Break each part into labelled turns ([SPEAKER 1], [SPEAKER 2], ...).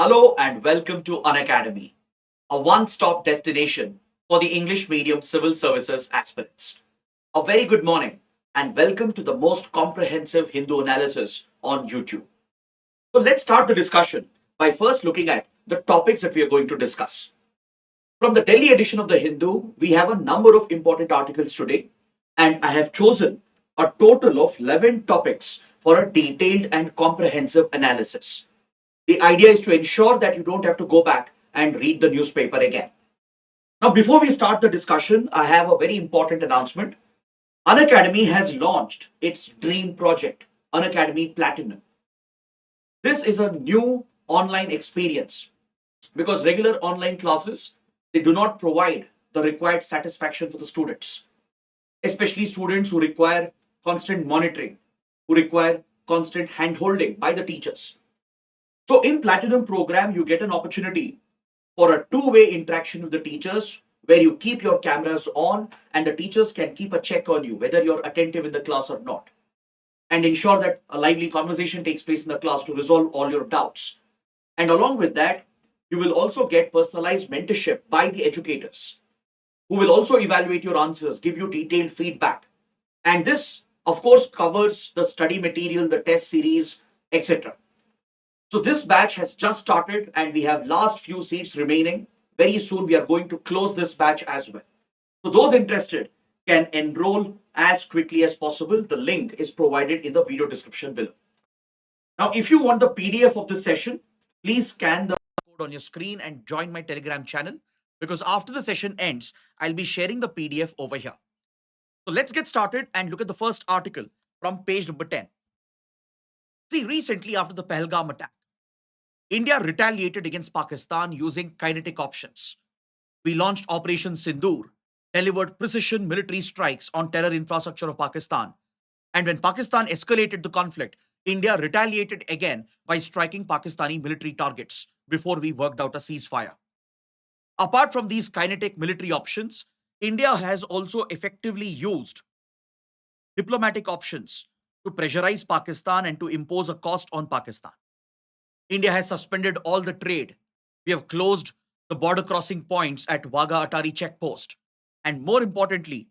[SPEAKER 1] Hello and welcome to Unacademy, a one-stop destination for the English medium civil services aspirants. A very good morning and welcome to the most comprehensive Hindu analysis on YouTube. So let's start the discussion by first looking at the topics that we are going to discuss. From the Delhi edition of the Hindu, we have a number of important articles today, and I have chosen a total of 11 topics for a detailed and comprehensive analysis. The idea is to ensure that you don't have to go back and read the newspaper again. Now, before we start the discussion, I have a very important announcement. Unacademy has launched its dream project, Unacademy Platinum. This is a new online experience because regular online classes they do not provide the required satisfaction for the students, especially students who require constant monitoring, who require constant hand holding by the teachers. So in Platinum program, you get an opportunity for a two-way interaction with the teachers where you keep your cameras on and the teachers can keep a check on you whether you're attentive in the class or not and ensure that a lively conversation takes place in the class to resolve all your doubts. And along with that, you will also get personalized mentorship by the educators who will also evaluate your answers, give you detailed feedback. And this, of course, covers the study material, the test series, etc. So this batch has just started and we have last few seats remaining. Very soon we are going to close this batch as well. So those interested can enroll as quickly as possible. The link is provided in the video description below. Now, if you want the PDF of this session, please scan the code on your screen and join my Telegram channel because after the session ends, I'll be sharing the PDF over here. So let's get started and look at the first article from page number 10. See, recently after the Pahalgam attack, India retaliated against Pakistan using kinetic options. We launched Operation Sindoor, delivered precision military strikes on terror infrastructure of Pakistan. And when Pakistan escalated the conflict, India retaliated again by striking Pakistani military targets before we worked out a ceasefire. Apart from these kinetic military options, India has also effectively used diplomatic options to pressurize Pakistan and to impose a cost on Pakistan. India has suspended all the trade. We have closed the border crossing points at Wagah Atari checkpost. And more importantly,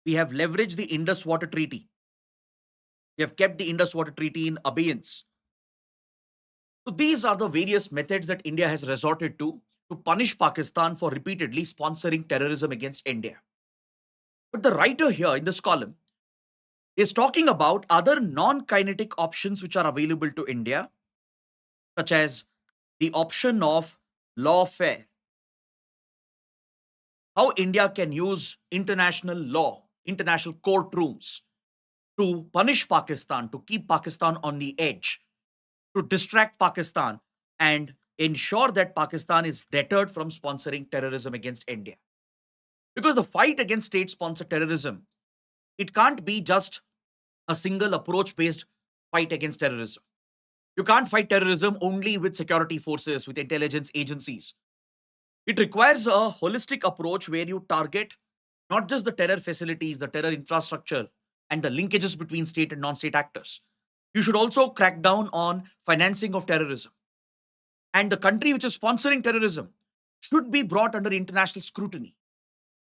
[SPEAKER 1] we have leveraged the Indus Water Treaty. We have kept the Indus Water Treaty in abeyance. So these are the various methods that India has resorted to punish Pakistan for repeatedly sponsoring terrorism against India. But the writer here in this column is talking about other non-kinetic options which are available to India, such as the option of lawfare. How India can use international law, international courtrooms to punish Pakistan, to keep Pakistan on the edge, to distract Pakistan and ensure that Pakistan is deterred from sponsoring terrorism against India. Because the fight against state-sponsored terrorism, it can't be just a single approach-based fight against terrorism. You can't fight terrorism only with security forces, with intelligence agencies. It requires a holistic approach where you target not just the terror facilities, the terror infrastructure, and the linkages between state and non-state actors. You should also crack down on financing of terrorism. And the country which is sponsoring terrorism should be brought under international scrutiny.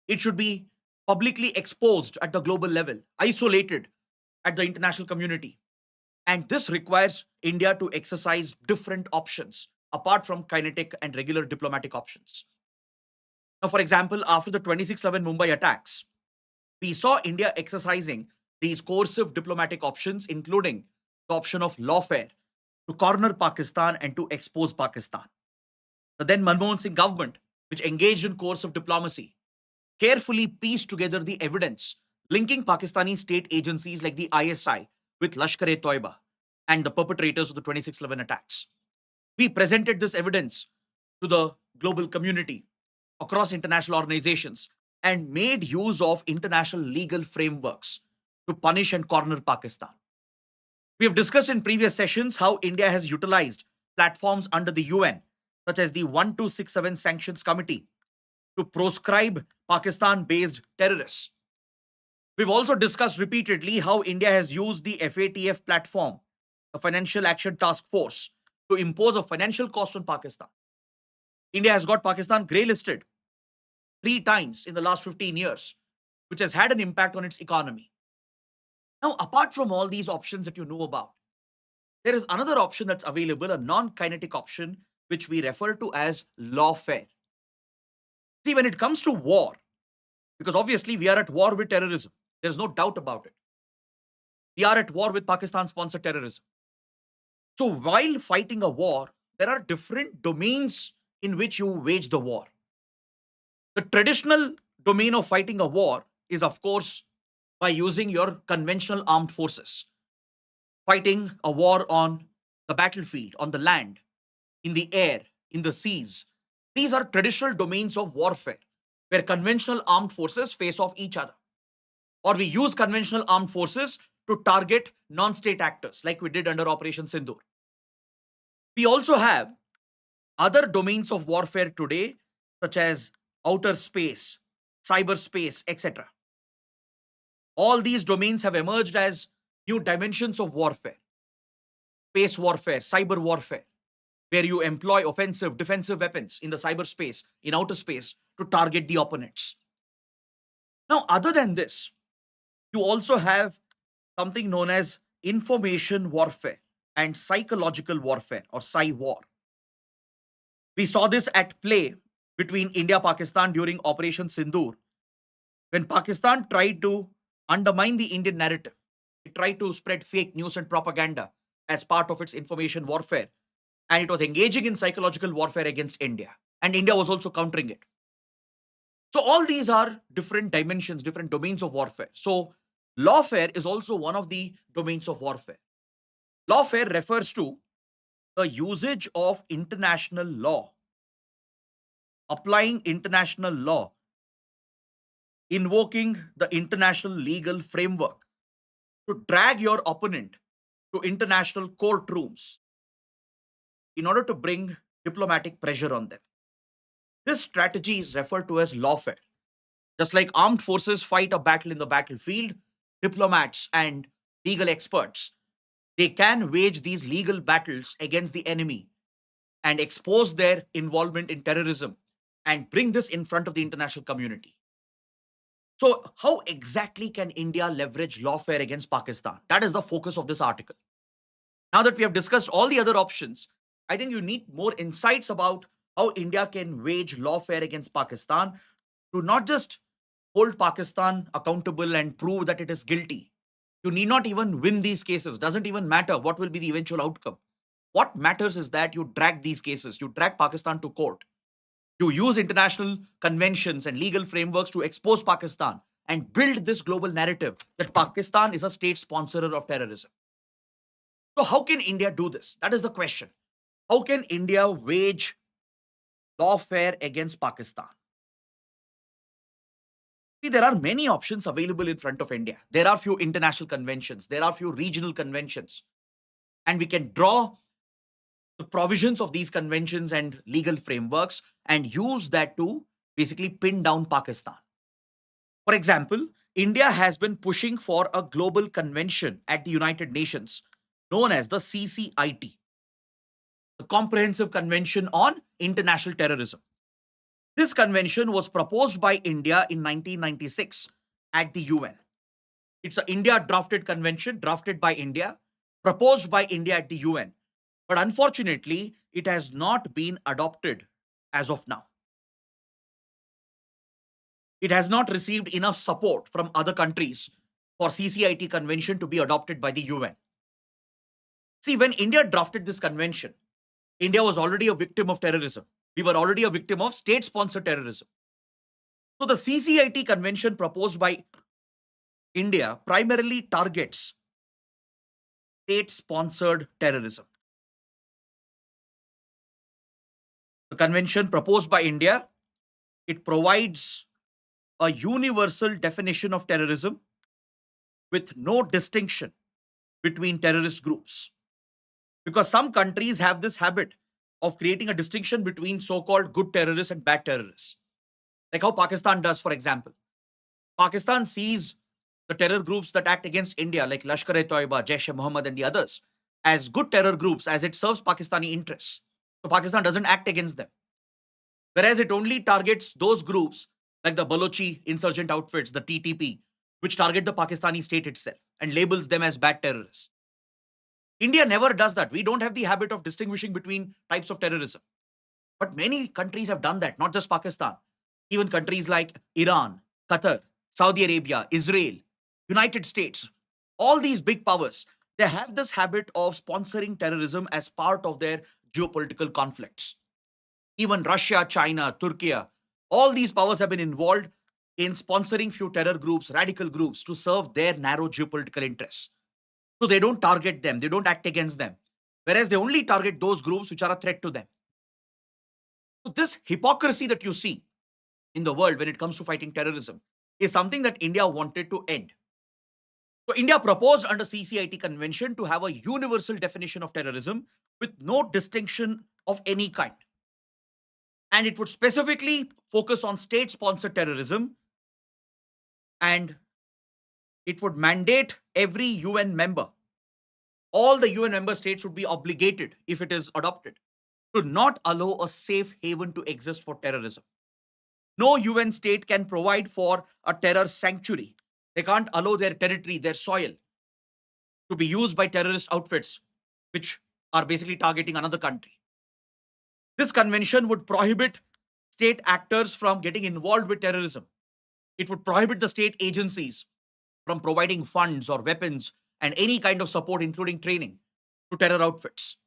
[SPEAKER 1] It should be publicly exposed at the global level, isolated at the international community. And this requires India to exercise different options apart from kinetic and regular diplomatic options. Now, for example, after the 26/11 Mumbai attacks, we saw India exercising these coercive diplomatic options, including the option of lawfare to corner Pakistan and to expose Pakistan. The then Manmohan Singh government, which engaged in coercive diplomacy, carefully pieced together the evidence linking Pakistani state agencies like the ISI with Lashkar-e-Toiba and the perpetrators of the 26/11 attacks. We presented this evidence to the global community across international organizations and made use of international legal frameworks to punish and corner Pakistan. We have discussed in previous sessions how India has utilized platforms under the UN, such as the 1267 Sanctions Committee, to proscribe Pakistan-based terrorists. We've also discussed repeatedly how India has used the FATF platform, the Financial Action Task Force, to impose a financial cost on Pakistan. India has got Pakistan grey listed 3 times in the last 15 years, which has had an impact on its economy. Now, apart from all these options that you know about, there is another option that's available, a non-kinetic option, which we refer to as lawfare. See, when it comes to war, because obviously we are at war with terrorism, there's no doubt about it. We are at war with Pakistan-sponsored terrorism. So while fighting a war, there are different domains in which you wage the war. The traditional domain of fighting a war is, of course, by using your conventional armed forces, fighting a war on the battlefield, on the land, in the air, in the seas. These are traditional domains of warfare, where conventional armed forces face off each other. Or we use conventional armed forces to target non-state actors, like we did under Operation Sindoor. We also have other domains of warfare today, such as outer space, cyberspace, etc. All these domains have emerged as new dimensions of warfare. Space warfare, cyber warfare, where you employ offensive, defensive weapons in the cyberspace, in outer space, to target the opponents. Now, other than this, you also have something known as information warfare and psychological warfare, or Psy-war. We saw this at play between India-Pakistan during Operation Sindoor, when Pakistan tried to undermine the Indian narrative. It tried to spread fake news and propaganda as part of its information warfare, and it was engaging in psychological warfare against India. And India was also countering it. So all these are different dimensions, different domains of warfare. So lawfare is also one of the domains of warfare. Lawfare refers to the usage of international law, applying international law, invoking the international legal framework to drag your opponent to international courtrooms in order to bring diplomatic pressure on them. This strategy is referred to as lawfare. Just like armed forces fight a battle in the battlefield, diplomats and legal experts, they can wage these legal battles against the enemy and expose their involvement in terrorism and bring this in front of the international community. So, how exactly can India leverage lawfare against Pakistan? That is the focus of this article. Now that we have discussed all the other options, I think you need more insights about how India can wage lawfare against Pakistan to not just hold Pakistan accountable and prove that it is guilty. You need not even win these cases. Doesn't even matter what will be the eventual outcome. What matters is that you drag these cases, you drag Pakistan to court. You use international conventions and legal frameworks to expose Pakistan and build this global narrative that Pakistan is a state sponsor of terrorism. So how can India do this? That is the question. How can India wage lawfare against Pakistan? See, there are many options available in front of India. There are few international conventions, there are few regional conventions, and we can draw the provisions of these conventions and legal frameworks and use that to basically pin down Pakistan. For example, India has been pushing for a global convention at the United Nations known as the CCIT, the Comprehensive Convention on International Terrorism. This convention was proposed by India in 1996 at the UN. It's an India drafted convention, drafted by India, proposed by India at the UN. But unfortunately, it has not been adopted as of now. It has not received enough support from other countries for CCIT convention to be adopted by the UN. See, when India drafted this convention, India was already a victim of terrorism. We were already a victim of state-sponsored terrorism. So the CCIT convention proposed by India primarily targets state-sponsored terrorism. The convention proposed by India, it provides a universal definition of terrorism with no distinction between terrorist groups. Because some countries have this habit of creating a distinction between so-called good terrorists and bad terrorists. Like how Pakistan does, for example. Pakistan sees the terror groups that act against India, like Lashkar-e-Toiba, Jaish-e-Mohammed, and the others, as good terror groups as it serves Pakistani interests. So Pakistan doesn't act against them. Whereas it only targets those groups like the Balochi insurgent outfits, the TTP, which target the Pakistani state itself and labels them as bad terrorists. India never does that. We don't have the habit of distinguishing between types of terrorism. But many countries have done that, not just Pakistan. Even countries like Iran, Qatar, Saudi Arabia, Israel, United States, all these big powers, they have this habit of sponsoring terrorism as part of their geopolitical conflicts. Even Russia, China, Turkey, all these powers have been involved in sponsoring few terror groups, radical groups to serve their narrow geopolitical interests. So they don't target them, they don't act against them. Whereas they only target those groups which are a threat to them. So this hypocrisy that you see in the world when it comes to fighting terrorism is something that India wanted to end. So India proposed under CCIT convention to have a universal definition of terrorism with no distinction of any kind. And it would specifically focus on state-sponsored terrorism, and it would mandate every UN member, all the UN member states would be obligated, if it is adopted, to not allow a safe haven to exist for terrorism. No UN state can provide for a terror sanctuary. They can't allow their territory, their soil, to be used by terrorist outfits which are basically targeting another country. This convention would prohibit state actors from getting involved with terrorism. It would prohibit the state agencies from providing funds or weapons and any kind of support, including training, to terror outfits.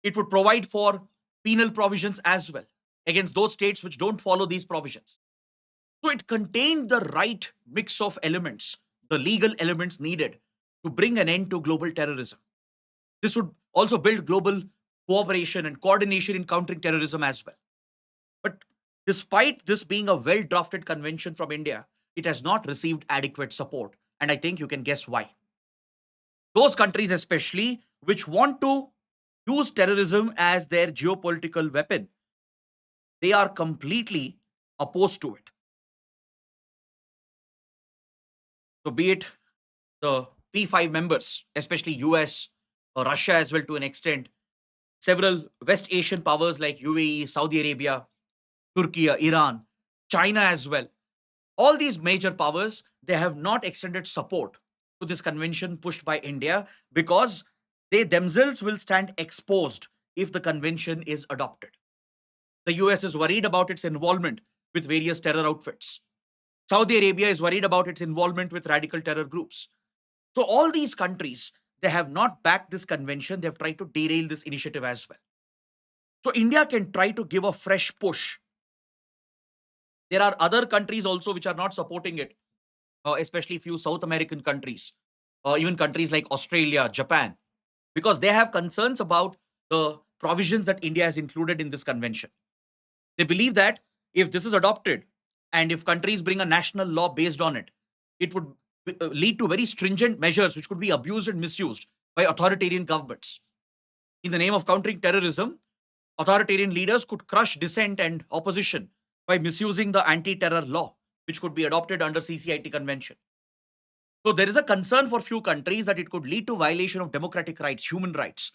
[SPEAKER 1] It would provide for penal provisions as well against those states which don't follow these provisions. So it contained the right mix of elements, the legal elements needed to bring an end to global terrorism. This would also build global cooperation and coordination in countering terrorism as well. But despite this being a well drafted convention from India, it has not received adequate support. And I think you can guess why. Those countries, especially, which want to use terrorism as their geopolitical weapon, they are completely opposed to it. So, be it the P5 members, especially US, or Russia as well to an extent, several West Asian powers like UAE, Saudi Arabia, Turkey, Iran, China as well. All these major powers, they have not extended support to this convention pushed by India because they themselves will stand exposed if the convention is adopted. The US is worried about its involvement with various terror outfits. Saudi Arabia is worried about its involvement with radical terror groups. So all these countries, they have not backed this convention. They have tried to derail this initiative as well. So India can try to give a fresh push. There are other countries also which are not supporting it, especially few South American countries, even countries like Australia, Japan, because they have concerns about the provisions that India has included in this convention. They believe that if this is adopted and if countries bring a national law based on it, it would lead to very stringent measures which could be abused and misused by authoritarian governments. In the name of countering terrorism, authoritarian leaders could crush dissent and opposition by misusing the anti-terror law, which could be adopted under CCIT convention. So there is a concern for few countries that it could lead to violation of democratic rights, human rights.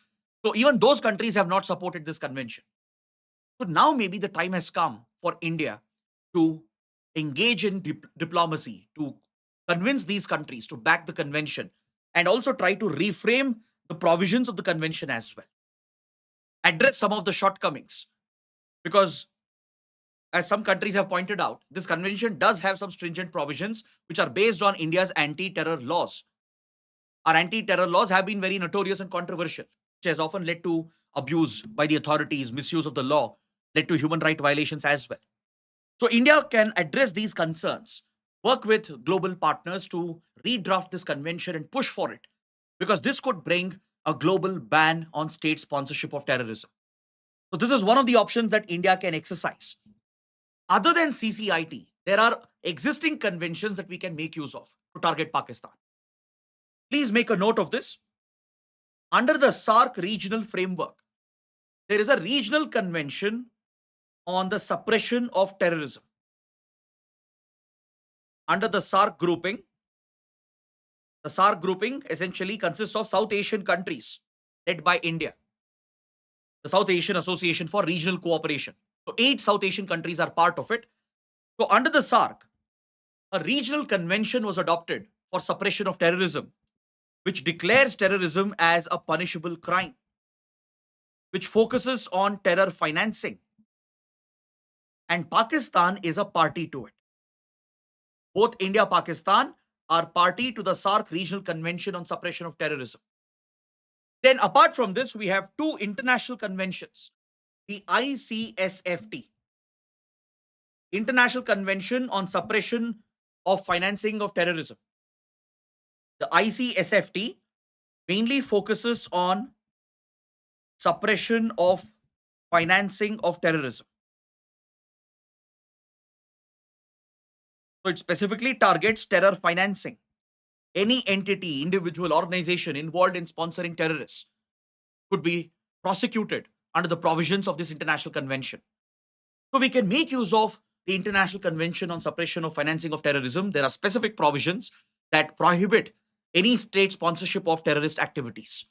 [SPEAKER 1] So even those countries have not supported this convention. So now maybe the time has come for India to engage in diplomacy, to convince these countries to back the convention and also try to reframe the provisions of the convention as well. Address some of the shortcomings, because as some countries have pointed out, this convention does have some stringent provisions which are based on India's anti-terror laws. Our anti-terror laws have been very notorious and controversial, which has often led to abuse by the authorities, misuse of the law, led to human rights violations as well. So India can address these concerns, work with global partners to redraft this convention and push for it, because this could bring a global ban on state sponsorship of terrorism. So this is one of the options that India can exercise. Other than CCIT, there are existing conventions that we can make use of to target Pakistan. Please make a note of this. Under the SAARC regional framework, there is a regional convention on the suppression of terrorism. Under the SAARC grouping essentially consists of South Asian countries led by India, the South Asian Association for Regional Cooperation. So 8 South Asian countries are part of it. So under the SARC, a regional convention was adopted for suppression of terrorism, which declares terrorism as a punishable crime, which focuses on terror financing. And Pakistan is a party to it. Both India and Pakistan are party to the SARC Regional Convention on Suppression of Terrorism. Then apart from this, we have 2 international conventions. The ICSFT, International Convention on Suppression of Financing of Terrorism. The ICSFT mainly focuses on suppression of financing of terrorism. So it specifically targets terror financing. Any entity, individual, organization involved in sponsoring terrorists could be prosecuted under the provisions of this international convention. So we can make use of the International Convention on Suppression of Financing of Terrorism. There are specific provisions that prohibit any state sponsorship of terrorist activities.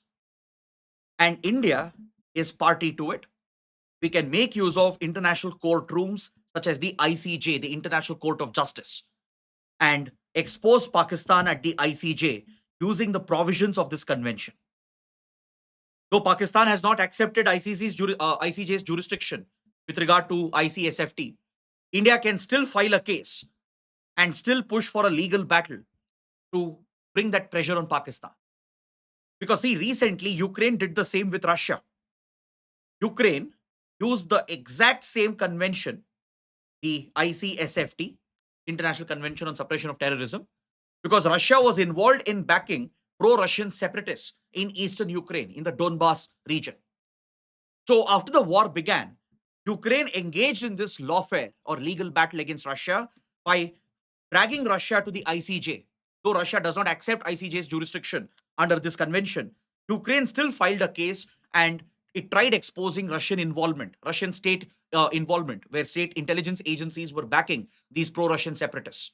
[SPEAKER 1] And India is party to it. We can make use of international courtrooms such as the ICJ, the International Court of Justice, and expose Pakistan at the ICJ using the provisions of this convention. Though Pakistan has not accepted ICJ's jurisdiction with regard to ICSFT, India can still file a case and still push for a legal battle to bring that pressure on Pakistan. Because see, recently Ukraine did the same with Russia. Ukraine used the exact same convention, the ICSFT, International Convention on Suppression of Terrorism, because Russia was involved in backing pro-Russian separatists in eastern Ukraine, in the Donbas region. So after the war began, Ukraine engaged in this lawfare or legal battle against Russia by dragging Russia to the ICJ. Though Russia does not accept ICJ's jurisdiction under this convention, Ukraine still filed a case and it tried exposing Russian involvement, Russian state involvement, where state intelligence agencies were backing these pro-Russian separatists.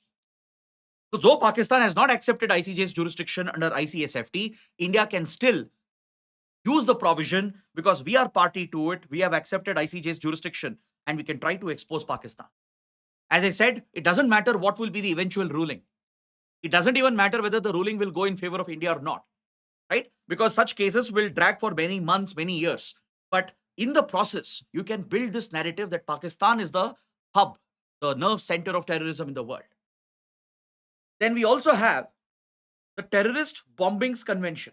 [SPEAKER 1] So though Pakistan has not accepted ICJ's jurisdiction under ICSFT, India can still use the provision because we are party to it. We have accepted ICJ's jurisdiction and we can try to expose Pakistan. As I said, it doesn't matter what will be the eventual ruling. It doesn't even matter whether the ruling will go in favor of India or not, right? Because such cases will drag for many months, many years. But in the process, you can build this narrative that Pakistan is the hub, the nerve center of terrorism in the world. Then we also have the Terrorist Bombings Convention.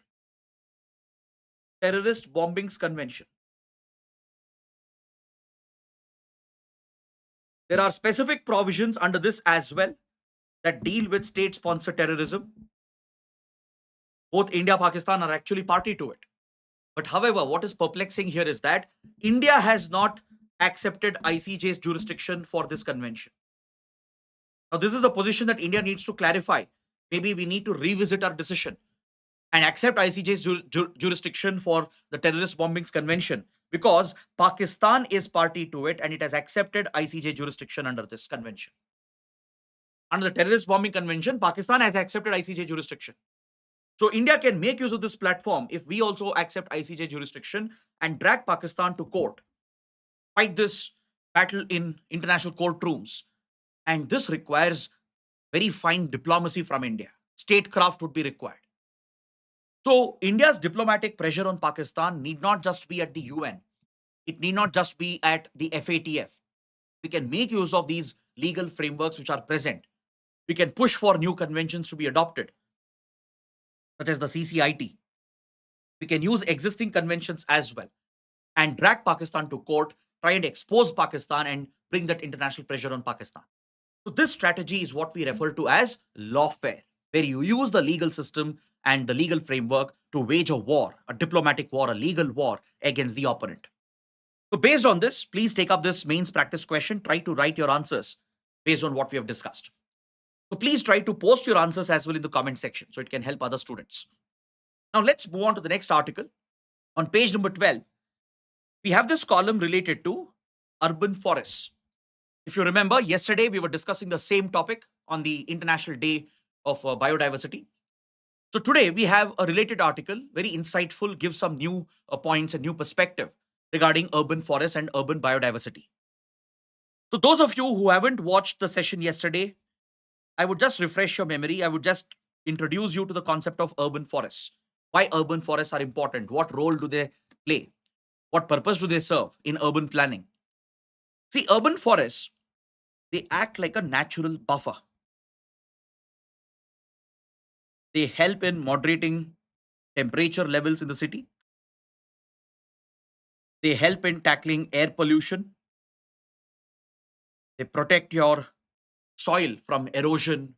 [SPEAKER 1] Terrorist Bombings Convention. There are specific provisions under this as well that deal with state-sponsored terrorism. Both India and Pakistan are actually party to it. But however, what is perplexing here is that India has not accepted ICJ's jurisdiction for this convention. Now, this is a position that India needs to clarify. Maybe we need to revisit our decision and accept ICJ's jurisdiction for the Terrorist Bombings Convention because Pakistan is party to it and it has accepted ICJ jurisdiction under this convention. Under the Terrorist Bombing Convention, Pakistan has accepted ICJ jurisdiction. So India can make use of this platform if we also accept ICJ jurisdiction and drag Pakistan to court, fight this battle in international courtrooms. And this requires very fine diplomacy from India. Statecraft would be required. So India's diplomatic pressure on Pakistan need not just be at the UN. It need not just be at the FATF. We can make use of these legal frameworks which are present. We can push for new conventions to be adopted, such as the CCIT. We can use existing conventions as well and drag Pakistan to court, try and expose Pakistan and bring that international pressure on Pakistan. So this strategy is what we refer to as lawfare, where you use the legal system and the legal framework to wage a war, a diplomatic war, a legal war against the opponent. So based on this, please take up this mains practice question. Try to write your answers based on what we have discussed. So please try to post your answers as well in the comment section so it can help other students. Now let's move on to the next article. On page number 12, we have this column related to urban forests. If you remember, yesterday we were discussing the same topic on the International Day of Biodiversity. So today we have a related article, very insightful, gives some new points and new perspective regarding urban forests and urban biodiversity. So those of you who haven't watched the session yesterday, I would just refresh your memory. I would just introduce you to the concept of urban forests. Why urban forests are important? What role do they play? What purpose do they serve in urban planning? See, urban forests, they act like a natural buffer. They help in moderating temperature levels in the city. They help in tackling air pollution. They protect your soil from erosion,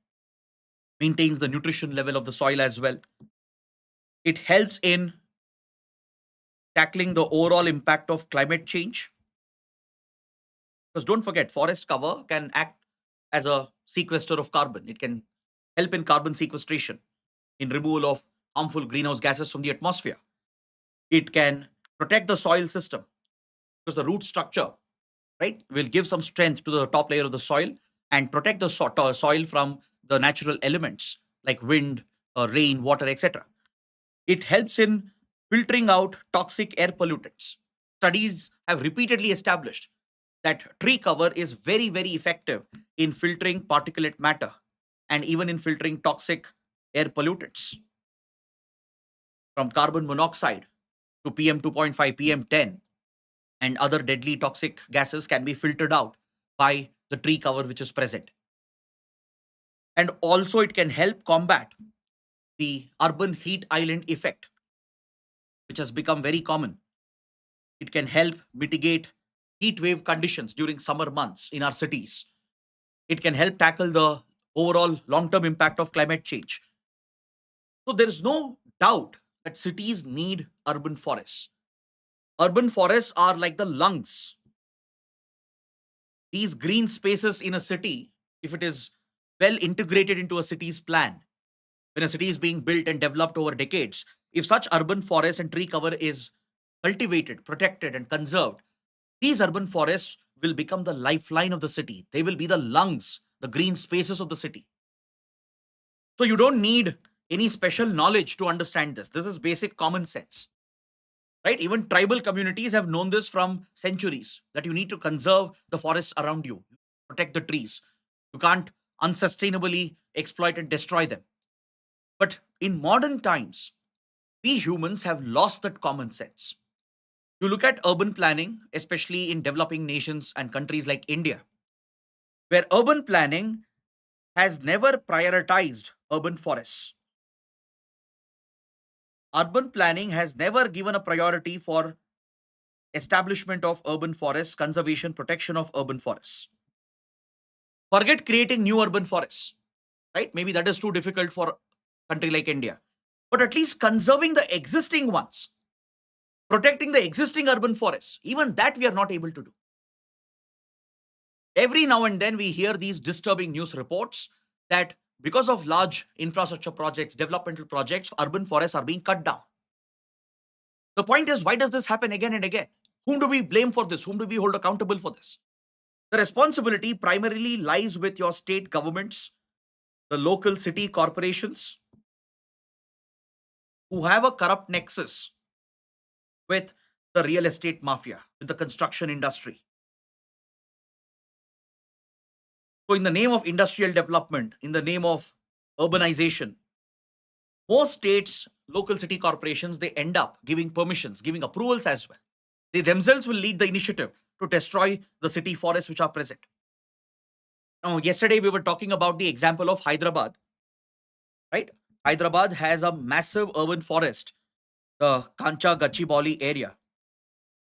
[SPEAKER 1] maintains the nutrition level of the soil as well. It helps in tackling the overall impact of climate change. Because don't forget, forest cover can act as a sequester of carbon. It can help in carbon sequestration, in removal of harmful greenhouse gases from the atmosphere. It can protect the soil system because the root structure, right, will give some strength to the top layer of the soil and protect the soil from the natural elements like wind, rain, water, etc. It helps in filtering out toxic air pollutants. Studies have repeatedly established that tree cover is very, very effective in filtering particulate matter and even in filtering toxic air pollutants from carbon monoxide to PM 2.5, PM 10, and other deadly toxic gases can be filtered out by the tree cover which is present. And also, it can help combat the urban heat island effect, which has become very common. It can help mitigate heat wave conditions during summer months in our cities. It can help tackle the overall long term impact of climate change. So, there is no doubt that cities need urban forests. Urban forests are like the lungs. These green spaces in a city, if it is well integrated into a city's plan, when a city is being built and developed over decades, if such urban forests and tree cover is cultivated, protected, and conserved, these urban forests will become the lifeline of the city. They will be the lungs, the green spaces of the city. So you don't need any special knowledge to understand this. This is basic common sense, right? Even tribal communities have known this from centuries that you need to conserve the forests around you, protect the trees. You can't unsustainably exploit and destroy them. But in modern times, we humans have lost that common sense. You look at urban planning, especially in developing nations and countries like India, where urban planning has never prioritized urban forests. Urban planning has never given a priority for establishment of urban forests, conservation, protection of urban forests. Forget creating new urban forests, right? Maybe that is too difficult for a country like India. But at least conserving the existing ones, protecting the existing urban forests, even that we are not able to do. Every now and then we hear these disturbing news reports that because of large infrastructure projects, developmental projects, urban forests are being cut down. The point is, why does this happen again and again? Whom do we blame for this? Whom do we hold accountable for this? The responsibility primarily lies with your state governments, the local city corporations, who have a corrupt nexus with the real estate mafia, with the construction industry. So, in the name of industrial development, in the name of urbanization, most states, local city corporations, they end up giving permissions, giving approvals as well. They themselves will lead the initiative to destroy the city forests which are present. Now, yesterday we were talking about the example of Hyderabad, right? Hyderabad has a massive urban forest, the Kancha Gachibowli area,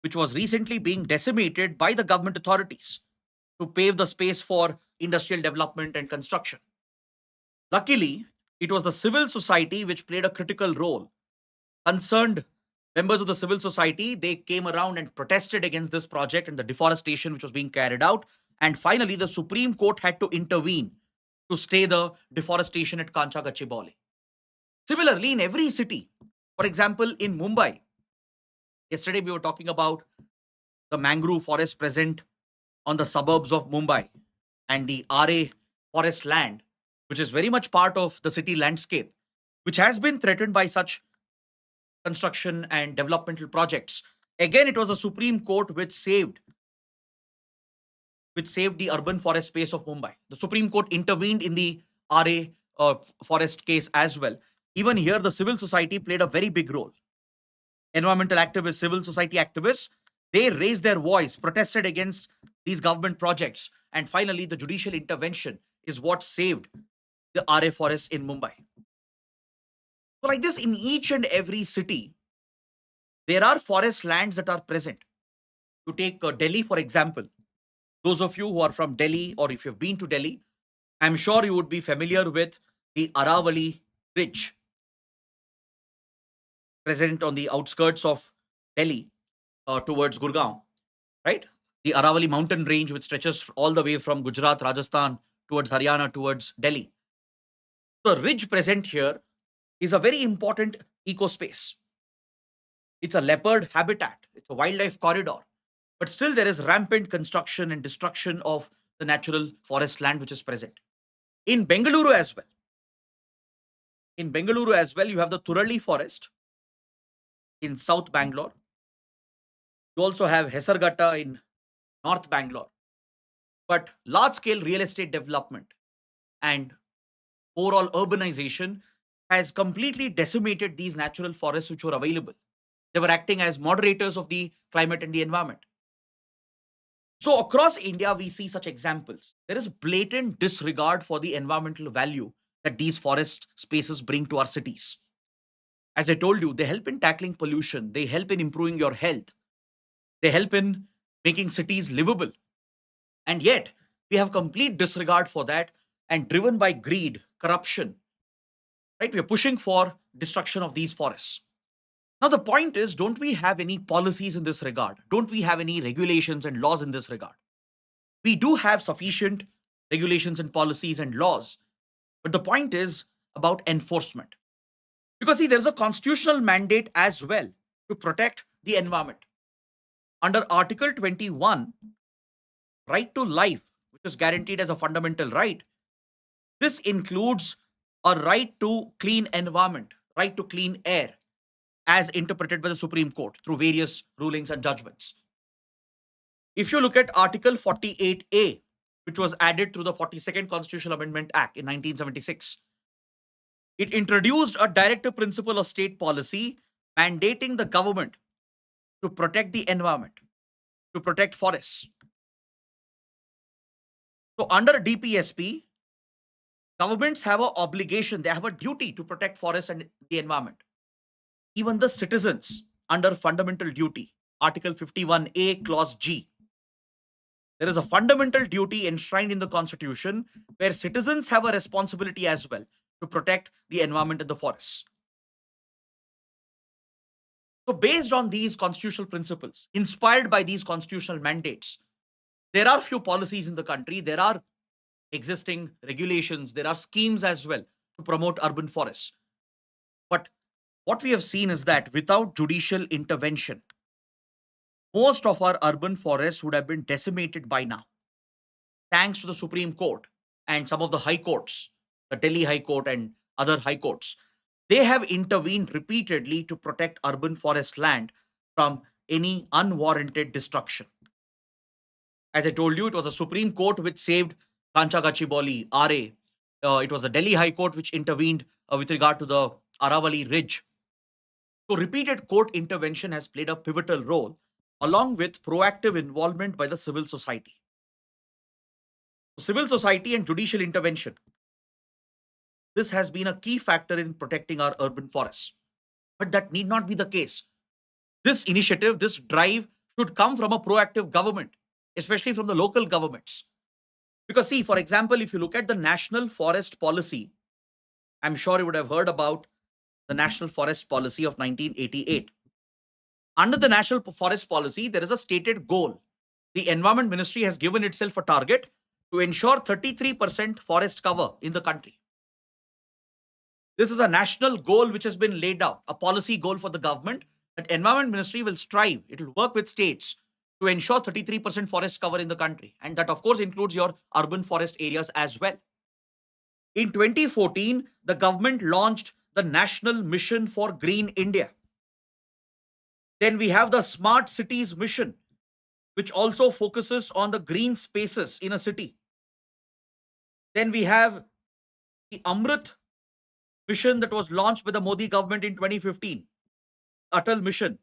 [SPEAKER 1] which was recently being decimated by the government authorities to pave the space for industrial development and construction. Luckily, it was the civil society which played a critical role. Concerned members of the civil society, they came around and protested against this project and the deforestation which was being carried out. And finally, the Supreme Court had to intervene to stay the deforestation at Kancha Gachibowli. Similarly, in every city, for example, in Mumbai, yesterday we were talking about the mangrove forest present on the suburbs of Mumbai and the RA forest land, which is very much part of the city landscape, which has been threatened by such construction and developmental projects. Again, it was the Supreme Court which saved the urban forest space of Mumbai. The Supreme Court intervened in the RA forest case as well. Even here, the civil society played a very big role. Environmental activists, civil society activists, they raised their voice, protested against these government projects, and finally, the judicial intervention is what saved the RA forest in Mumbai. So, like this, in each and every city, there are forest lands that are present. To take Delhi, for example, those of you who are from Delhi or if you've been to Delhi, I'm sure you would be familiar with the Aravali Ridge present on the outskirts of Delhi towards Gurgaon, right? The Aravali mountain range, which stretches all the way from Gujarat, Rajasthan, towards Haryana, towards Delhi. The ridge present here is a very important ecospace. It's a leopard habitat, it's a wildlife corridor, but still there is rampant construction and destruction of the natural forest land which is present. In Bengaluru as well. In Bengaluru as well, you have the Thurali forest in South Bangalore. You also have Hesarghatta in North Bangalore. But large scale real estate development and overall urbanization has completely decimated these natural forests which were available. They were acting as moderators of the climate and the environment. So across India, we see such examples. There is blatant disregard for the environmental value that these forest spaces bring to our cities. As I told you, they help in tackling pollution. They help in improving your health. They help in making cities livable. And yet, we have complete disregard for that and driven by greed, corruption, right? We are pushing for destruction of these forests. Now, the point is, don't we have any policies in this regard? Don't we have any regulations and laws in this regard? We do have sufficient regulations and policies and laws, but the point is about enforcement. Because see, there's a constitutional mandate as well to protect the environment. Under Article 21, right to life, which is guaranteed as a fundamental right, this includes a right to clean environment, right to clean air, as interpreted by the Supreme Court through various rulings and judgments. If you look at Article 48A, which was added through the 42nd Constitutional Amendment Act in 1976, it introduced a directive principle of state policy mandating the government to protect the environment, to protect forests. So under DPSP, governments have an obligation, they have a duty to protect forests and the environment. Even the citizens under fundamental duty, Article 51A, Clause G. There is a fundamental duty enshrined in the Constitution where citizens have a responsibility as well to protect the environment and the forests. So based on these constitutional principles, inspired by these constitutional mandates, there are few policies in the country, there are existing regulations, there are schemes as well to promote urban forests. But what we have seen is that without judicial intervention, most of our urban forests would have been decimated by now. Thanks to the Supreme Court and some of the high courts, the Delhi High Court and other high courts, they have intervened repeatedly to protect urban forest land from any unwarranted destruction. As I told you, it was the Supreme Court which saved Kanchagachibowli, RA. It was the Delhi High Court which intervened with regard to the Aravali Ridge. So repeated court intervention has played a pivotal role along with proactive involvement by the civil society. Civil society and judicial intervention. This has been a key factor in protecting our urban forests. But that need not be the case. This initiative, this drive should come from a proactive government, especially from the local governments. Because see, for example, if you look at the National Forest Policy, I'm sure you would have heard about the National Forest Policy of 1988. Under the National Forest Policy, there is a stated goal. The Environment Ministry has given itself a target to ensure 33% forest cover in the country. This is a national goal which has been laid out, a policy goal for the government that Environment Ministry will strive, it will work with states to ensure 33% forest cover in the country. And that of course includes your urban forest areas as well. In 2014, the government launched the National Mission for Green India. Then we have the Smart Cities Mission, which also focuses on the green spaces in a city. Then we have the Amrit mission that was launched by the Modi government in 2015, Atal mission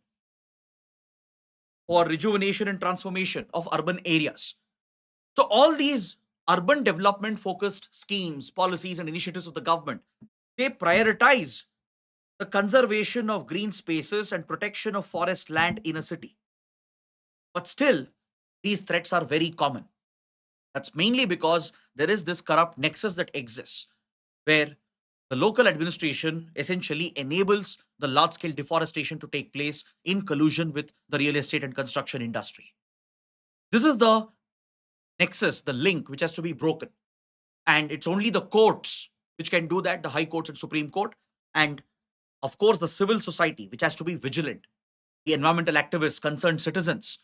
[SPEAKER 1] for rejuvenation and transformation of urban areas. So all these urban development focused schemes, policies and initiatives of the government, they prioritize the conservation of green spaces and protection of forest land in a city. But still, these threats are very common. That's mainly because there is this corrupt nexus that exists where the local administration essentially enables the large scale deforestation to take place in collusion with the real estate and construction industry. This is the nexus, the link which has to be broken. And it's only the courts which can do that, the high courts and Supreme Court. And of course, the civil society, which has to be vigilant, the environmental activists, concerned citizens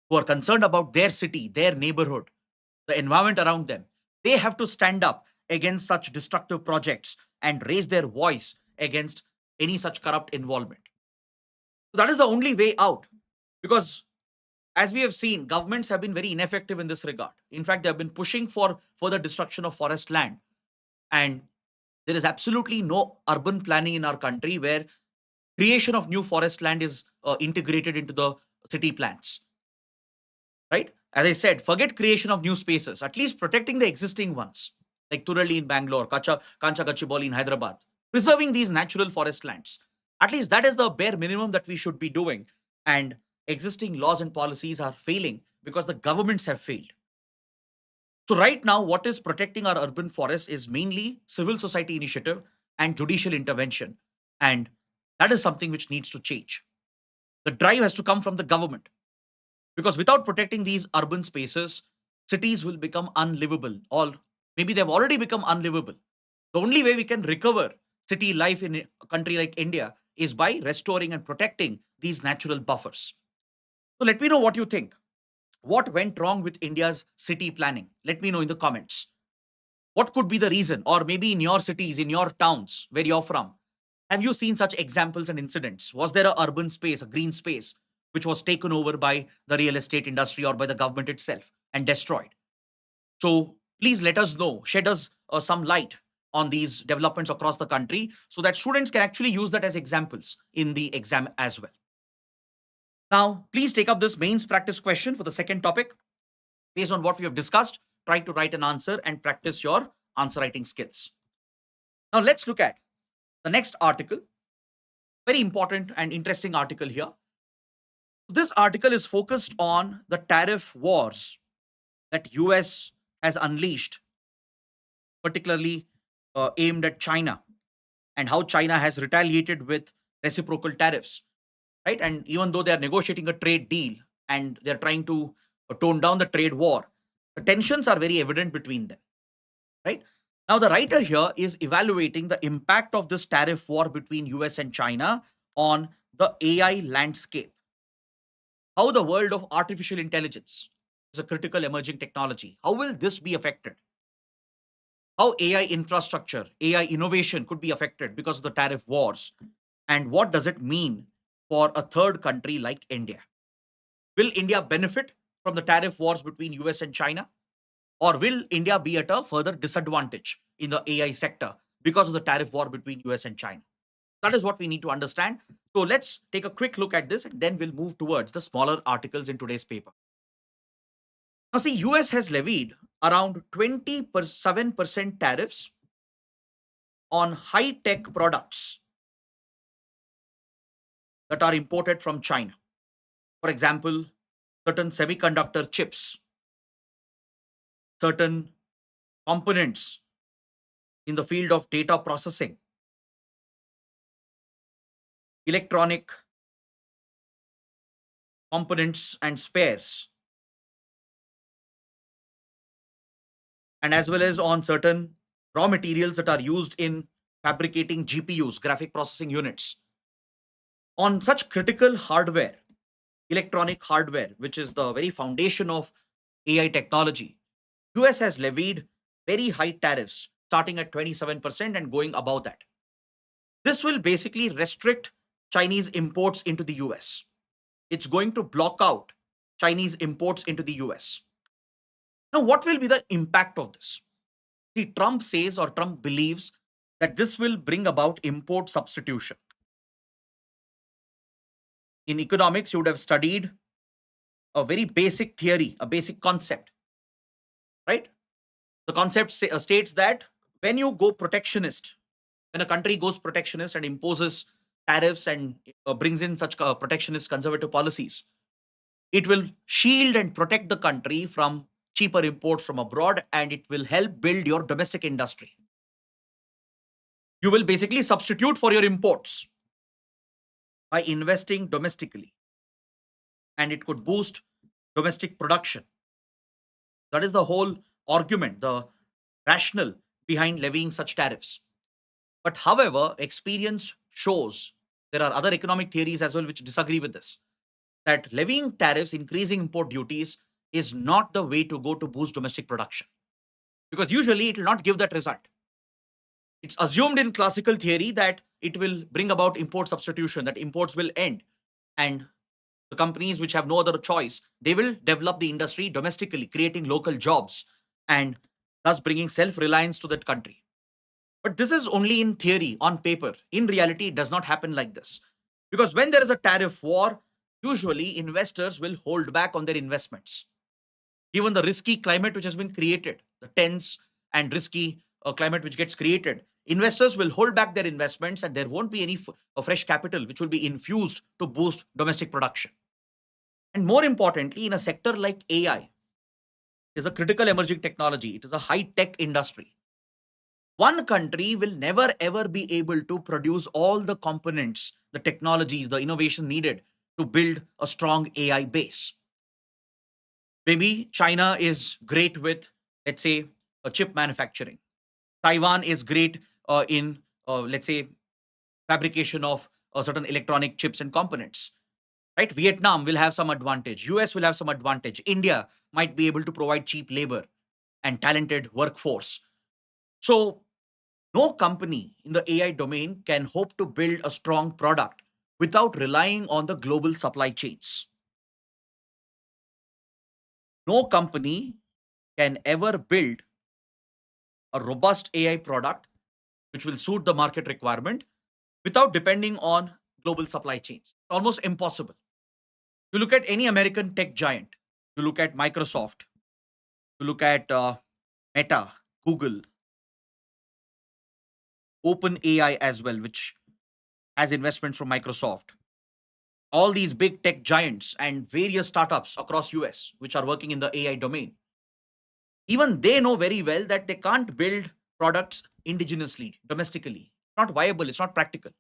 [SPEAKER 1] who are concerned about their city, their neighborhood, the environment around them, they have to stand up against such destructive projects and raise their voice against any such corrupt involvement. So that is the only way out because as we have seen, governments have been very ineffective in this regard. In fact, they have been pushing for further destruction of forest land. And there is absolutely no urban planning in our country where creation of new forest land is integrated into the city plans, right? As I said, forget creation of new spaces, at least protecting the existing ones, like Turali in Bangalore, Kancha Gachibowli in Hyderabad, preserving these natural forest lands. At least that is the bare minimum that we should be doing. And existing laws and policies are failing because the governments have failed. So right now, what is protecting our urban forests is mainly civil society initiative and judicial intervention. And that is something which needs to change. The drive has to come from the government because without protecting these urban spaces, cities will become unlivable, or maybe they've already become unlivable. The only way we can recover city life in a country like India is by restoring and protecting these natural buffers. So let me know what you think. What went wrong with India's city planning? Let me know in the comments. What could be the reason? Or maybe in your cities, in your towns where you're from, have you seen such examples and incidents? Was there a urban space, a green space, which was taken over by the real estate industry or by the government itself and destroyed? So please let us know, shed us some light on these developments across the country so that students can actually use that as examples in the exam as well. Now, please take up this mains practice question for the second topic. Based on what we have discussed, try to write an answer and practice your answer writing skills. Now, let's look at the next article. Very important and interesting article here. This article is focused on the tariff wars that US has unleashed, particularly aimed at China, and how China has retaliated with reciprocal tariffs, right? And even though they are negotiating a trade deal and they're trying to tone down the trade war, the tensions are very evident between them, right? Now, the writer here is evaluating the impact of this tariff war between US and China on the AI landscape. How the world of artificial intelligence is a critical emerging technology. How will this be affected? How AI infrastructure, AI innovation could be affected because of the tariff wars? And what does it mean for a third country like India? Will India benefit from the tariff wars between US and China? Or will India be at a further disadvantage in the AI sector because of the tariff war between US and China? That is what we need to understand. So let's take a quick look at this and then we'll move towards the smaller articles in today's paper. Now, see, US has levied around 27% tariffs on high tech products that are imported from China. For example, certain semiconductor chips, certain components in the field of data processing, electronic components and spares, and as well as on certain raw materials that are used in fabricating GPUs, graphic processing units. On such critical hardware, electronic hardware, which is the very foundation of AI technology, US has levied very high tariffs starting at 27% and going above that. This will basically restrict Chinese imports into the US. It's going to block out Chinese imports into the US. Now, what will be the impact of this? See, Trump says or Trump believes that this will bring about import substitution. In economics, you would have studied a very basic theory, a basic concept, right? The concept states that when you go protectionist, when a country goes protectionist and imposes tariffs and brings in such protectionist conservative policies, it will shield and protect the country from cheaper imports from abroad, and it will help build your domestic industry. You will basically substitute for your imports by investing domestically, and it could boost domestic production. That is the whole argument, the rationale behind levying such tariffs. But however, experience shows there are other economic theories as well which disagree with this, that levying tariffs, increasing import duties is not the way to go to boost domestic production, because usually it will not give that result. It's assumed in classical theory that it will bring about import substitution, that imports will end, and the companies which have no other choice, they will develop the industry domestically, creating local jobs and thus bringing self-reliance to that country. But this is only in theory, on paper. In reality, it does not happen like this. Because when there is a tariff war, usually investors will hold back on their investments. Given the risky climate which has been created, the tense and risky climate which gets created, investors will hold back their investments and there won't be any fresh capital which will be infused to boost domestic production. And more importantly, in a sector like AI, it is a critical emerging technology, it is a high tech industry. One country will never ever be able to produce all the components, the technologies, the innovation needed to build a strong AI base. Maybe China is great with, let's say, chip manufacturing. Taiwan is great in, let's say, fabrication of certain electronic chips and components. Right? Vietnam will have some advantage. US will have some advantage. India might be able to provide cheap labor and talented workforce. So no company in the AI domain can hope to build a strong product without relying on the global supply chains. No company can ever build a robust AI product which will suit the market requirement without depending on global supply chains. It's almost impossible. You look at any American tech giant, you look at Microsoft, you look at Meta, Google, OpenAI as well, which has investments from Microsoft. All these big tech giants and various startups across US which are working in the AI domain, even they know very well that they can't build products indigenously, domestically. It's not viable, it's not practical.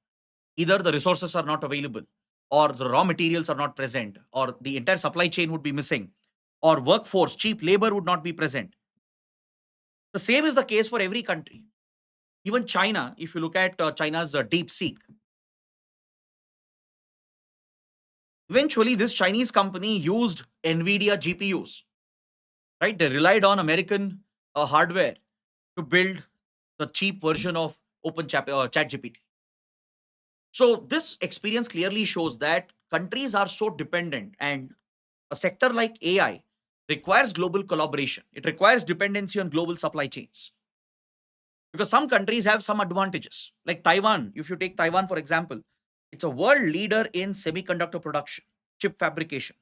[SPEAKER 1] Either the resources are not available, or the raw materials are not present, or the entire supply chain would be missing, or workforce, cheap labor would not be present. The same is the case for every country. Even China, if you look at China's DeepSeek, eventually this Chinese company used NVIDIA GPUs, right? They relied on American hardware to build the cheap version of ChatGPT. So this experience clearly shows that countries are so dependent, and a sector like AI requires global collaboration. It requires dependency on global supply chains, because some countries have some advantages. Like Taiwan, if you take Taiwan for example, it's a world leader in semiconductor production, chip fabrication.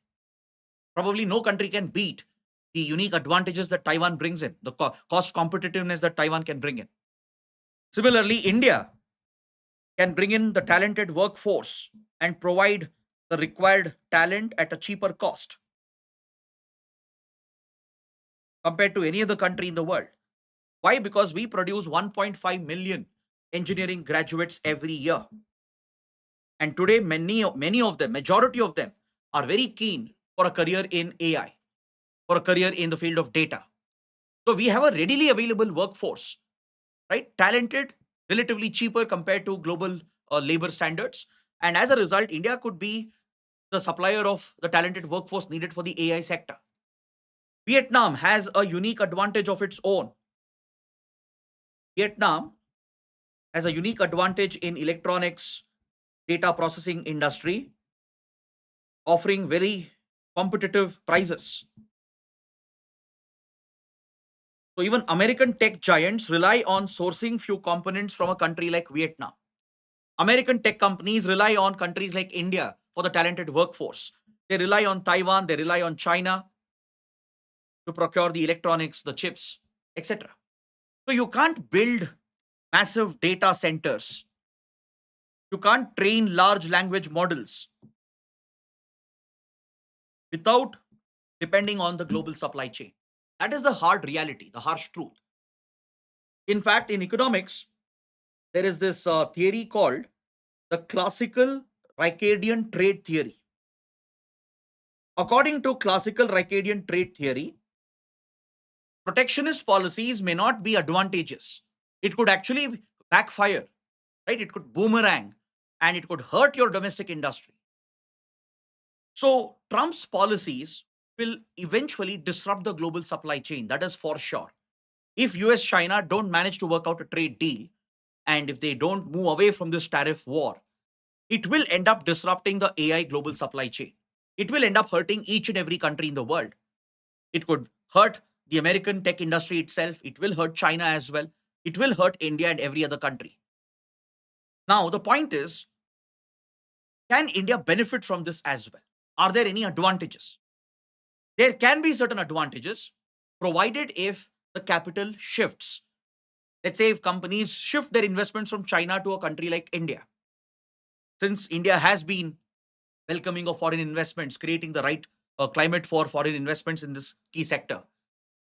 [SPEAKER 1] Probably no country can beat the unique advantages that Taiwan brings in, the cost competitiveness that Taiwan can bring in. Similarly, India can bring in the talented workforce and provide the required talent at a cheaper cost compared to any other country in the world. Why? Because we produce 1.5 million engineering graduates every year. And today, many of them, majority of them, are very keen for a career in AI, for a career in the field of data. So we have a readily available workforce, right? Talented, relatively cheaper compared to global labor standards. And as a result, India could be the supplier of the talented workforce needed for the AI sector. Vietnam has a unique advantage of its own. Vietnam has a unique advantage in electronics data processing industry, offering very competitive prices. So even American tech giants rely on sourcing few components from a country like Vietnam. American tech companies rely on countries like India for the talented workforce. They rely on Taiwan, they rely on China to procure the electronics, the chips, etc. So you can't build massive data centers. You can't train large language models without depending on the global supply chain. That is the hard reality, the harsh truth. In fact, in economics, there is this theory called the classical Ricardian trade theory. According to classical Ricardian trade theory, protectionist policies may not be advantageous. It could actually backfire, right? It could boomerang and it could hurt your domestic industry. So, Trump's policies will eventually disrupt the global supply chain. That is for sure. If US China don't manage to work out a trade deal, and if they don't move away from this tariff war, it will end up disrupting the AI global supply chain. It will end up hurting each and every country in the world. It could hurt the American tech industry itself. It will hurt China as well. It will hurt India and every other country. Now, the point is, can India benefit from this as well? Are there any advantages? There can be certain advantages provided if the capital shifts. Let's say if companies shift their investments from China to a country like India. Since India has been welcoming of foreign investments, creating the right climate for foreign investments in this key sector,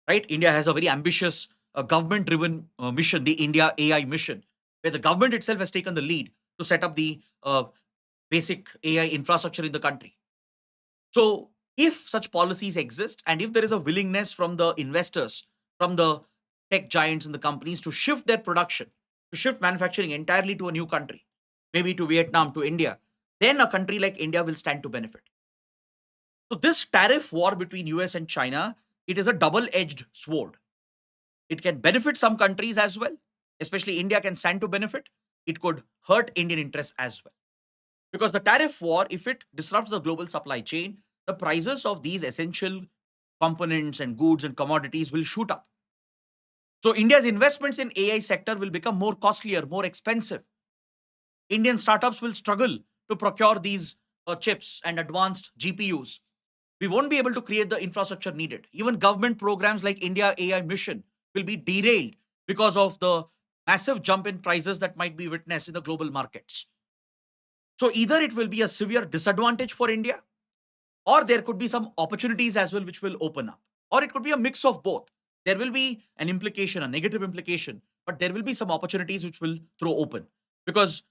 [SPEAKER 1] right? India has a very ambitious government-driven mission, the India AI mission, where the government itself has taken the lead to set up the basic AI infrastructure in the country. So, if such policies exist, and if there is a willingness from the investors, from the tech giants and the companies to shift their production, to shift manufacturing entirely to a new country, maybe to Vietnam, to India, then a country like India will stand to benefit. So, this tariff war between US and China, it is a double-edged sword. It can benefit some countries as well, especially India can stand to benefit. It could hurt Indian interests as well. Because the tariff war, if it disrupts the global supply chain, the prices of these essential components and goods and commodities will shoot up. So India's investments in AI sector will become more costlier, more expensive. Indian startups will struggle to procure these chips and advanced GPUs. We won't be able to create the infrastructure needed. Even government programs like India AI Mission will be derailed because of the massive jump in prices that might be witnessed in the global markets. So either it will be a severe disadvantage for India, or there could be some opportunities as well which will open up, or it could be a mix of both. There will be an implication, a negative implication, but there will be some opportunities which will throw open, because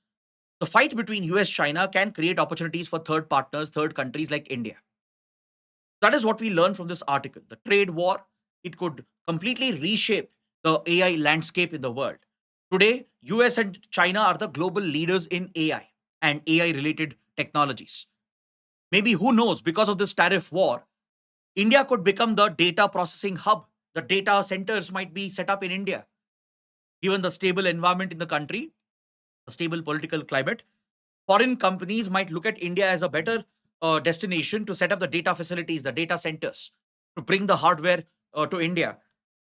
[SPEAKER 1] the fight between US China can create opportunities for third partners, third countries like India. That is what we learned from this article. The trade war, it could completely reshape the AI landscape in the world. Today, US and China are the global leaders in AI and AI related technologies. Maybe, who knows, because of this tariff war, India could become the data processing hub. The data centers might be set up in India. Given the stable environment in the country, a stable political climate, foreign companies might look at India as a better destination to set up the data facilities, the data centers, to bring the hardware to India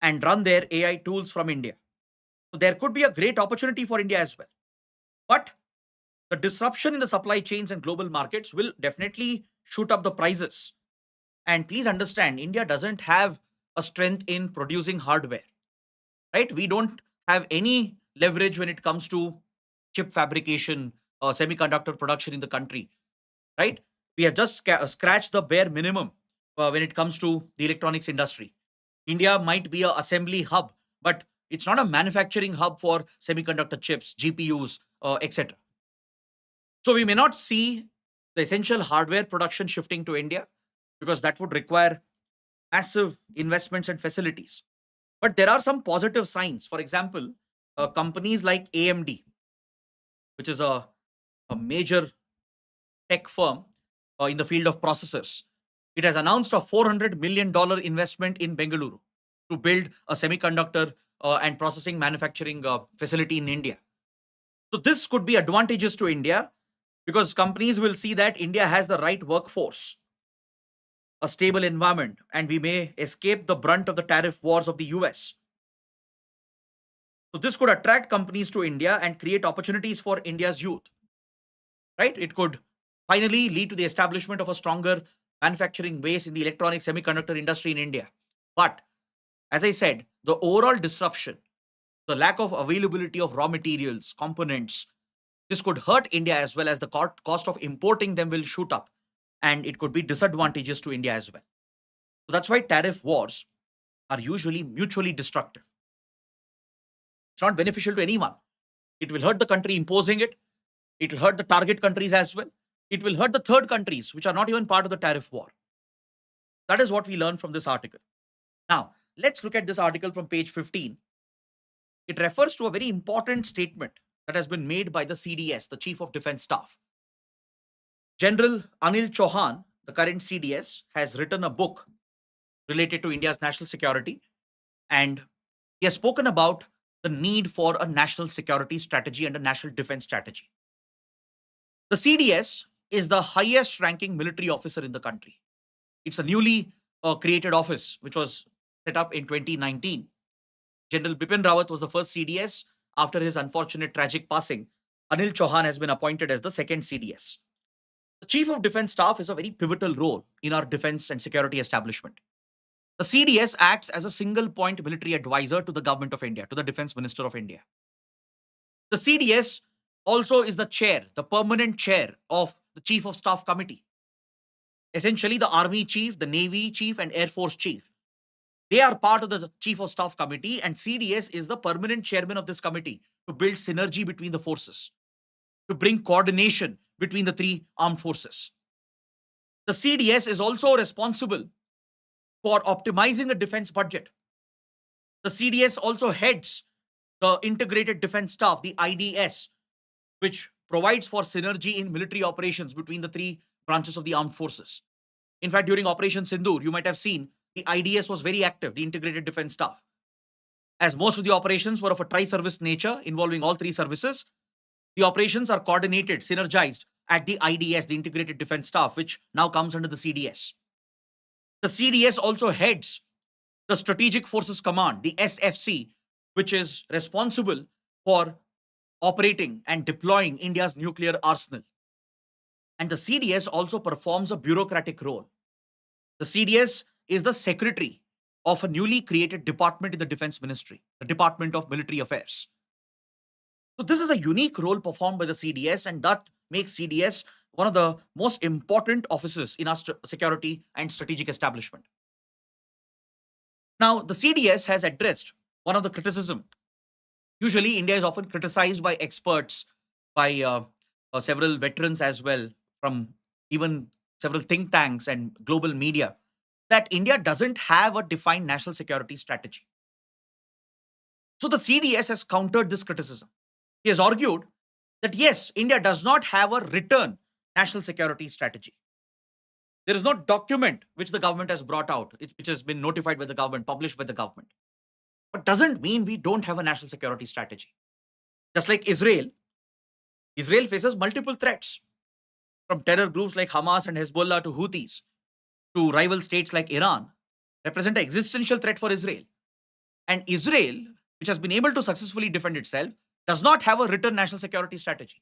[SPEAKER 1] and run their AI tools from India. So there could be a great opportunity for India as well. But the disruption in the supply chains and global markets will definitely shoot up the prices. And please understand, India doesn't have a strength in producing hardware, right? We don't have any leverage when it comes to chip fabrication or semiconductor production in the country, right? We have just scratched the bare minimum when it comes to the electronics industry. India might be a assembly hub, but it's not a manufacturing hub for semiconductor chips, GPUs, etc. So we may not see the essential hardware production shifting to India, because that would require massive investments and facilities. But there are some positive signs. For example, companies like AMD, which is a major tech firm in the field of processors, it has announced a $400 million investment in Bengaluru to build a semiconductor and processing manufacturing facility in India. So this could be advantageous to India because companies will see that India has the right workforce, a stable environment, and we may escape the brunt of the tariff wars of the US. So this could attract companies to India and create opportunities for India's youth, right? It could finally lead to the establishment of a stronger manufacturing base in the electronic semiconductor industry in India. But as I said, the overall disruption, the lack of availability of raw materials, components, this could hurt India as well as the cost of importing them will shoot up and it could be disadvantageous to India as well. So that's why tariff wars are usually mutually destructive. It's not beneficial to anyone. It will hurt the country imposing it. It will hurt the target countries as well. It will hurt the third countries, which are not even part of the tariff war. That is what we learned from this article. Now, let's look at this article from page 15. It refers to a very important statement that has been made by the CDS, the Chief of Defense Staff. General Anil Chauhan, the current CDS, has written a book related to India's national security, and he has spoken about the need for a national security strategy and a national defense strategy. The CDS is the highest ranking military officer in the country. It's a newly created office which was set up in 2019. General Bipin Rawat was the first CDS. After his unfortunate tragic passing, Anil Chauhan has been appointed as the second CDS. The Chief of Defense Staff is a very pivotal role in our defense and security establishment. The CDS acts as a single point military advisor to the government of India, to the Defense Minister of India. The CDS also is the chair, the permanent chair of the Chief of Staff Committee. Essentially, the Army Chief, the Navy Chief, and Air Force Chief. They are part of the Chief of Staff Committee, and CDS is the permanent chairman of this committee to build synergy between the forces, to bring coordination between the three armed forces. The CDS is also responsible for optimizing the defense budget. The CDS also heads the Integrated Defense Staff, the IDS, which provides for synergy in military operations between the three branches of the armed forces. In fact, during Operation Sindoor, you might have seen the IDS was very active, the Integrated Defense Staff. As most of the operations were of a tri-service nature involving all three services, the operations are coordinated, synergized at the IDS, the Integrated Defense Staff, which now comes under the CDS. The CDS also heads the Strategic Forces Command, the SFC, which is responsible for operating and deploying India's nuclear arsenal. And the CDS also performs a bureaucratic role. The CDS is the secretary of a newly created department in the Defense Ministry, the Department of Military Affairs. So this is a unique role performed by the CDS, and that makes CDS one of the most important offices in our security and strategic establishment. Now, the CDS has addressed one of the criticism. Usually, India is often criticized by experts, by several veterans as well, from even several think tanks and global media, that India doesn't have a defined national security strategy. So the CDS has countered this criticism. He has argued that yes, India does not have a written national security strategy. There is no document which the government has brought out, which has been notified by the government, published by the government. But doesn't mean we don't have a national security strategy. Just like Israel faces multiple threats, from terror groups like Hamas and Hezbollah to Houthis, to rival states like Iran, represent an existential threat for Israel. And Israel, which has been able to successfully defend itself, does not have a written national security strategy.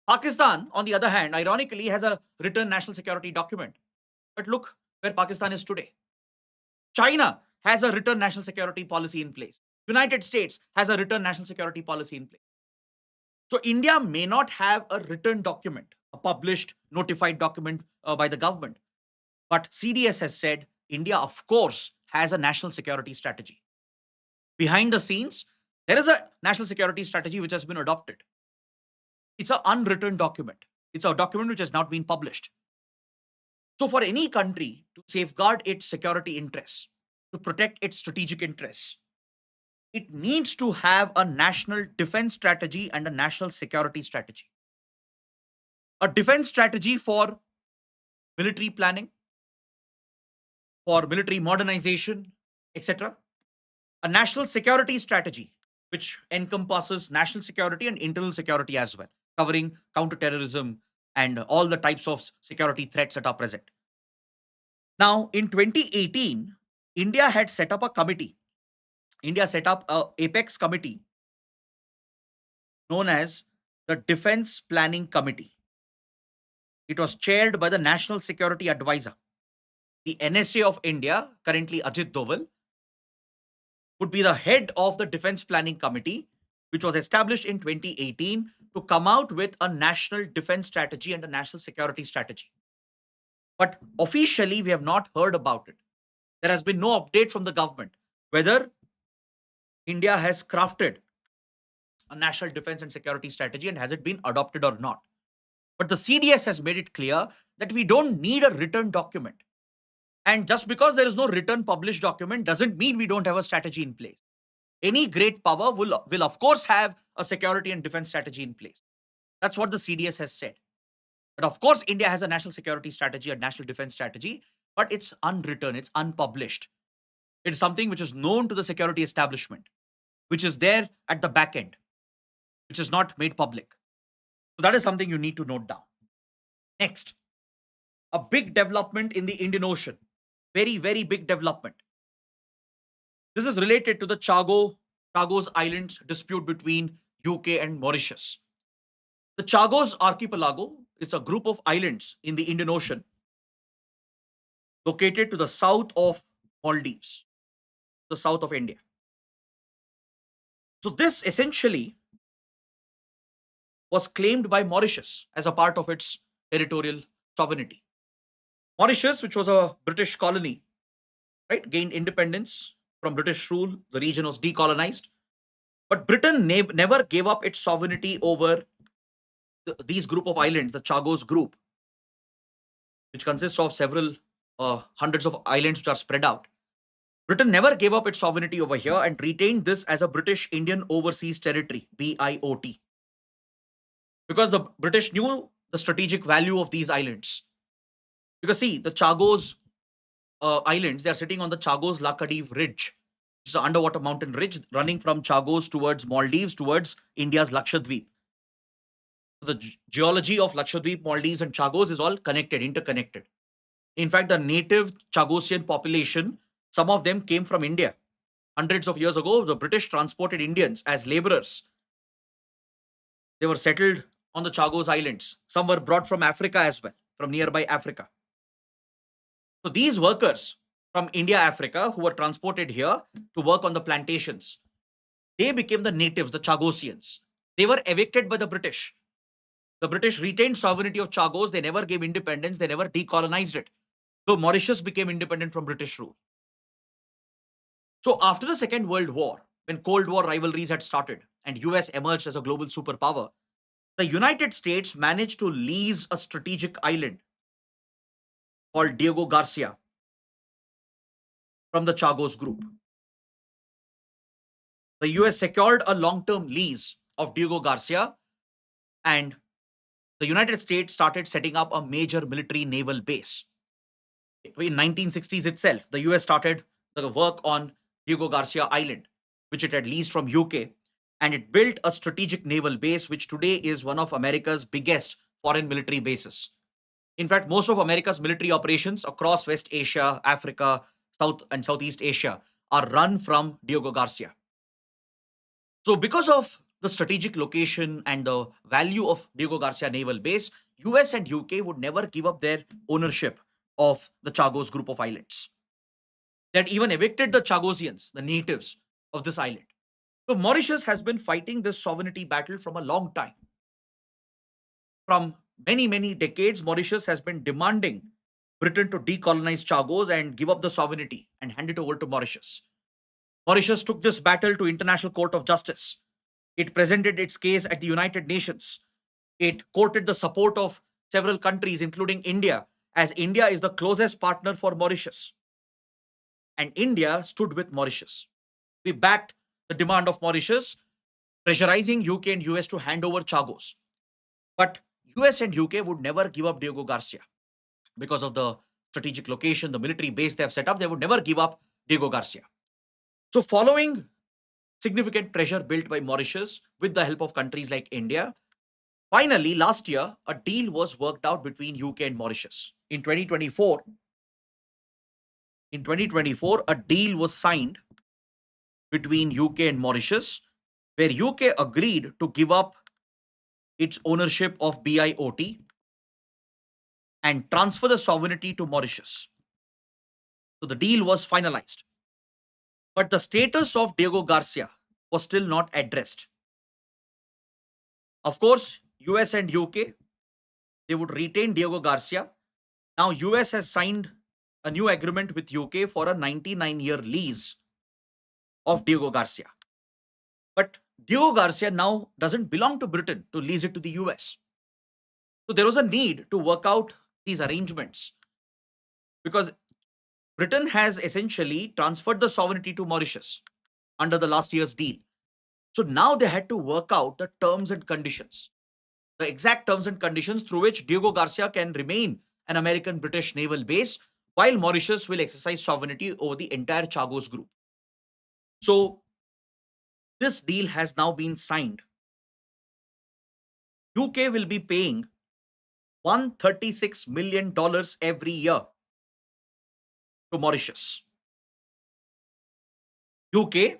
[SPEAKER 1] Pakistan, on the other hand, ironically, has a written national security document. But look where Pakistan is today. China has a written national security policy in place. United States has a written national security policy in place. So India may not have a written document, a published, notified document by the government. But CDS has said India, of course, has a national security strategy. Behind the scenes, there is a national security strategy which has been adopted. It's an unwritten document. It's a document which has not been published. So for any country to safeguard its security interests, to protect its strategic interests, it needs to have a national defense strategy and a national security strategy. A defense strategy for military planning, for military modernization, etc. A national security strategy,
[SPEAKER 2] which encompasses national security and internal security as well, covering counterterrorism and all the types of security threats that are present. Now, in 2018, India had set up a committee. India set up a apex committee known as the Defense Planning Committee. It was chaired by the National Security Advisor. The NSA of India, currently Ajit Doval, would be the head of the Defense Planning Committee, which was established in 2018 to come out with a national defense strategy and a national security strategy. But officially, we have not heard about it. There has been no update from the government whether India has crafted a national defense and security strategy and has it been adopted or not. But the CDS has made it clear that we don't need a written document. And just because there is no written published document doesn't mean we don't have a strategy in place. Any great power will of course have a security and defense strategy in place. That's what the CDS has said. But of course, India has a national security strategy, a national defense strategy, but it's unwritten, it's unpublished. It's something which is known to the security establishment, which is there at the back end, which is not made public. So that is something you need to note down. Next, a big development in the Indian Ocean. Very, very big development. This is related to the Chagos Islands dispute between UK and Mauritius. The Chagos archipelago is a group of islands in the Indian Ocean located to the south of Maldives, the south of India. So this essentially was claimed by Mauritius as a part of its territorial sovereignty. Mauritius, which was a British colony, right, gained independence from British rule. The region was decolonized, but Britain never gave up its sovereignty over these group of islands, the Chagos group, which consists of several hundreds of islands which are spread out. Britain never gave up its sovereignty over here and retained this as a British Indian Overseas Territory, BIOT, because the British knew the strategic value of these islands. Because see, the Chagos Islands, they are sitting on the Chagos Lakadiv Ridge, which is an underwater mountain ridge running from Chagos towards Maldives, towards India's Lakshadweep. The geology of Lakshadweep, Maldives, and Chagos is all connected, interconnected. In fact, the native Chagosian population, some of them came from India. Hundreds of years ago, the British transported Indians as laborers. They were settled on the Chagos Islands. Some were brought from Africa as well, from nearby Africa. So these workers from India, Africa, who were transported here to work on the plantations, they became the natives, the Chagosians. They were evicted by the British. The British retained sovereignty of Chagos. They never gave independence. They never decolonized it. So Mauritius became independent from British rule. So after the Second World War, when Cold War rivalries had started and US emerged as a global superpower, the United States managed to lease a strategic island called Diego Garcia from the Chagos group. The US secured a long-term lease of Diego Garcia, and the United States started setting up a major military naval base. In 1960s itself, the US started the work on Diego Garcia Island, which it had leased from UK, and it built a strategic naval base, which today is one of America's biggest foreign military bases. In fact, most of America's military operations across West Asia, Africa, South and Southeast Asia are run from Diego Garcia. So because of the strategic location and the value of Diego Garcia Naval Base, US and UK would never give up their ownership of the Chagos group of islands. They had even evicted the Chagosians, the natives of this island. So Mauritius has been fighting this sovereignty battle from a long time. From many, many decades, Mauritius has been demanding Britain to decolonize Chagos and give up the sovereignty and hand it over to Mauritius. Mauritius took this battle to International Court of Justice. It presented its case at the United Nations. It courted the support of several countries, including India, as India is the closest partner for Mauritius. And India stood with Mauritius. We backed the demand of Mauritius, pressurizing UK and US to hand over Chagos. But US and UK would never give up Diego Garcia because of the strategic location, the military base they have set up. They would never give up Diego Garcia. So following significant treasure built by Mauritius with the help of countries like India. Finally, last year, a deal was worked out between UK and Mauritius. In 2024, a deal was signed between UK and Mauritius, where UK agreed to give up its ownership of BIOT and transfer the sovereignty to Mauritius. So the deal was finalized. But the status of Diego Garcia was still not addressed. Of course, US and UK, they would retain Diego Garcia. Now US has signed a new agreement with UK for a 99-year lease of Diego Garcia. But Diego Garcia now doesn't belong to Britain to lease it to the US. So there was a need to work out these arrangements because Britain has essentially transferred the sovereignty to Mauritius under the last year's deal. So now they had to work out the terms and conditions, the exact terms and conditions through which Diego Garcia can remain an American British naval base while Mauritius will exercise sovereignty over the entire Chagos group. So this deal has now been signed. UK will be paying $136 million every year to Mauritius. UK,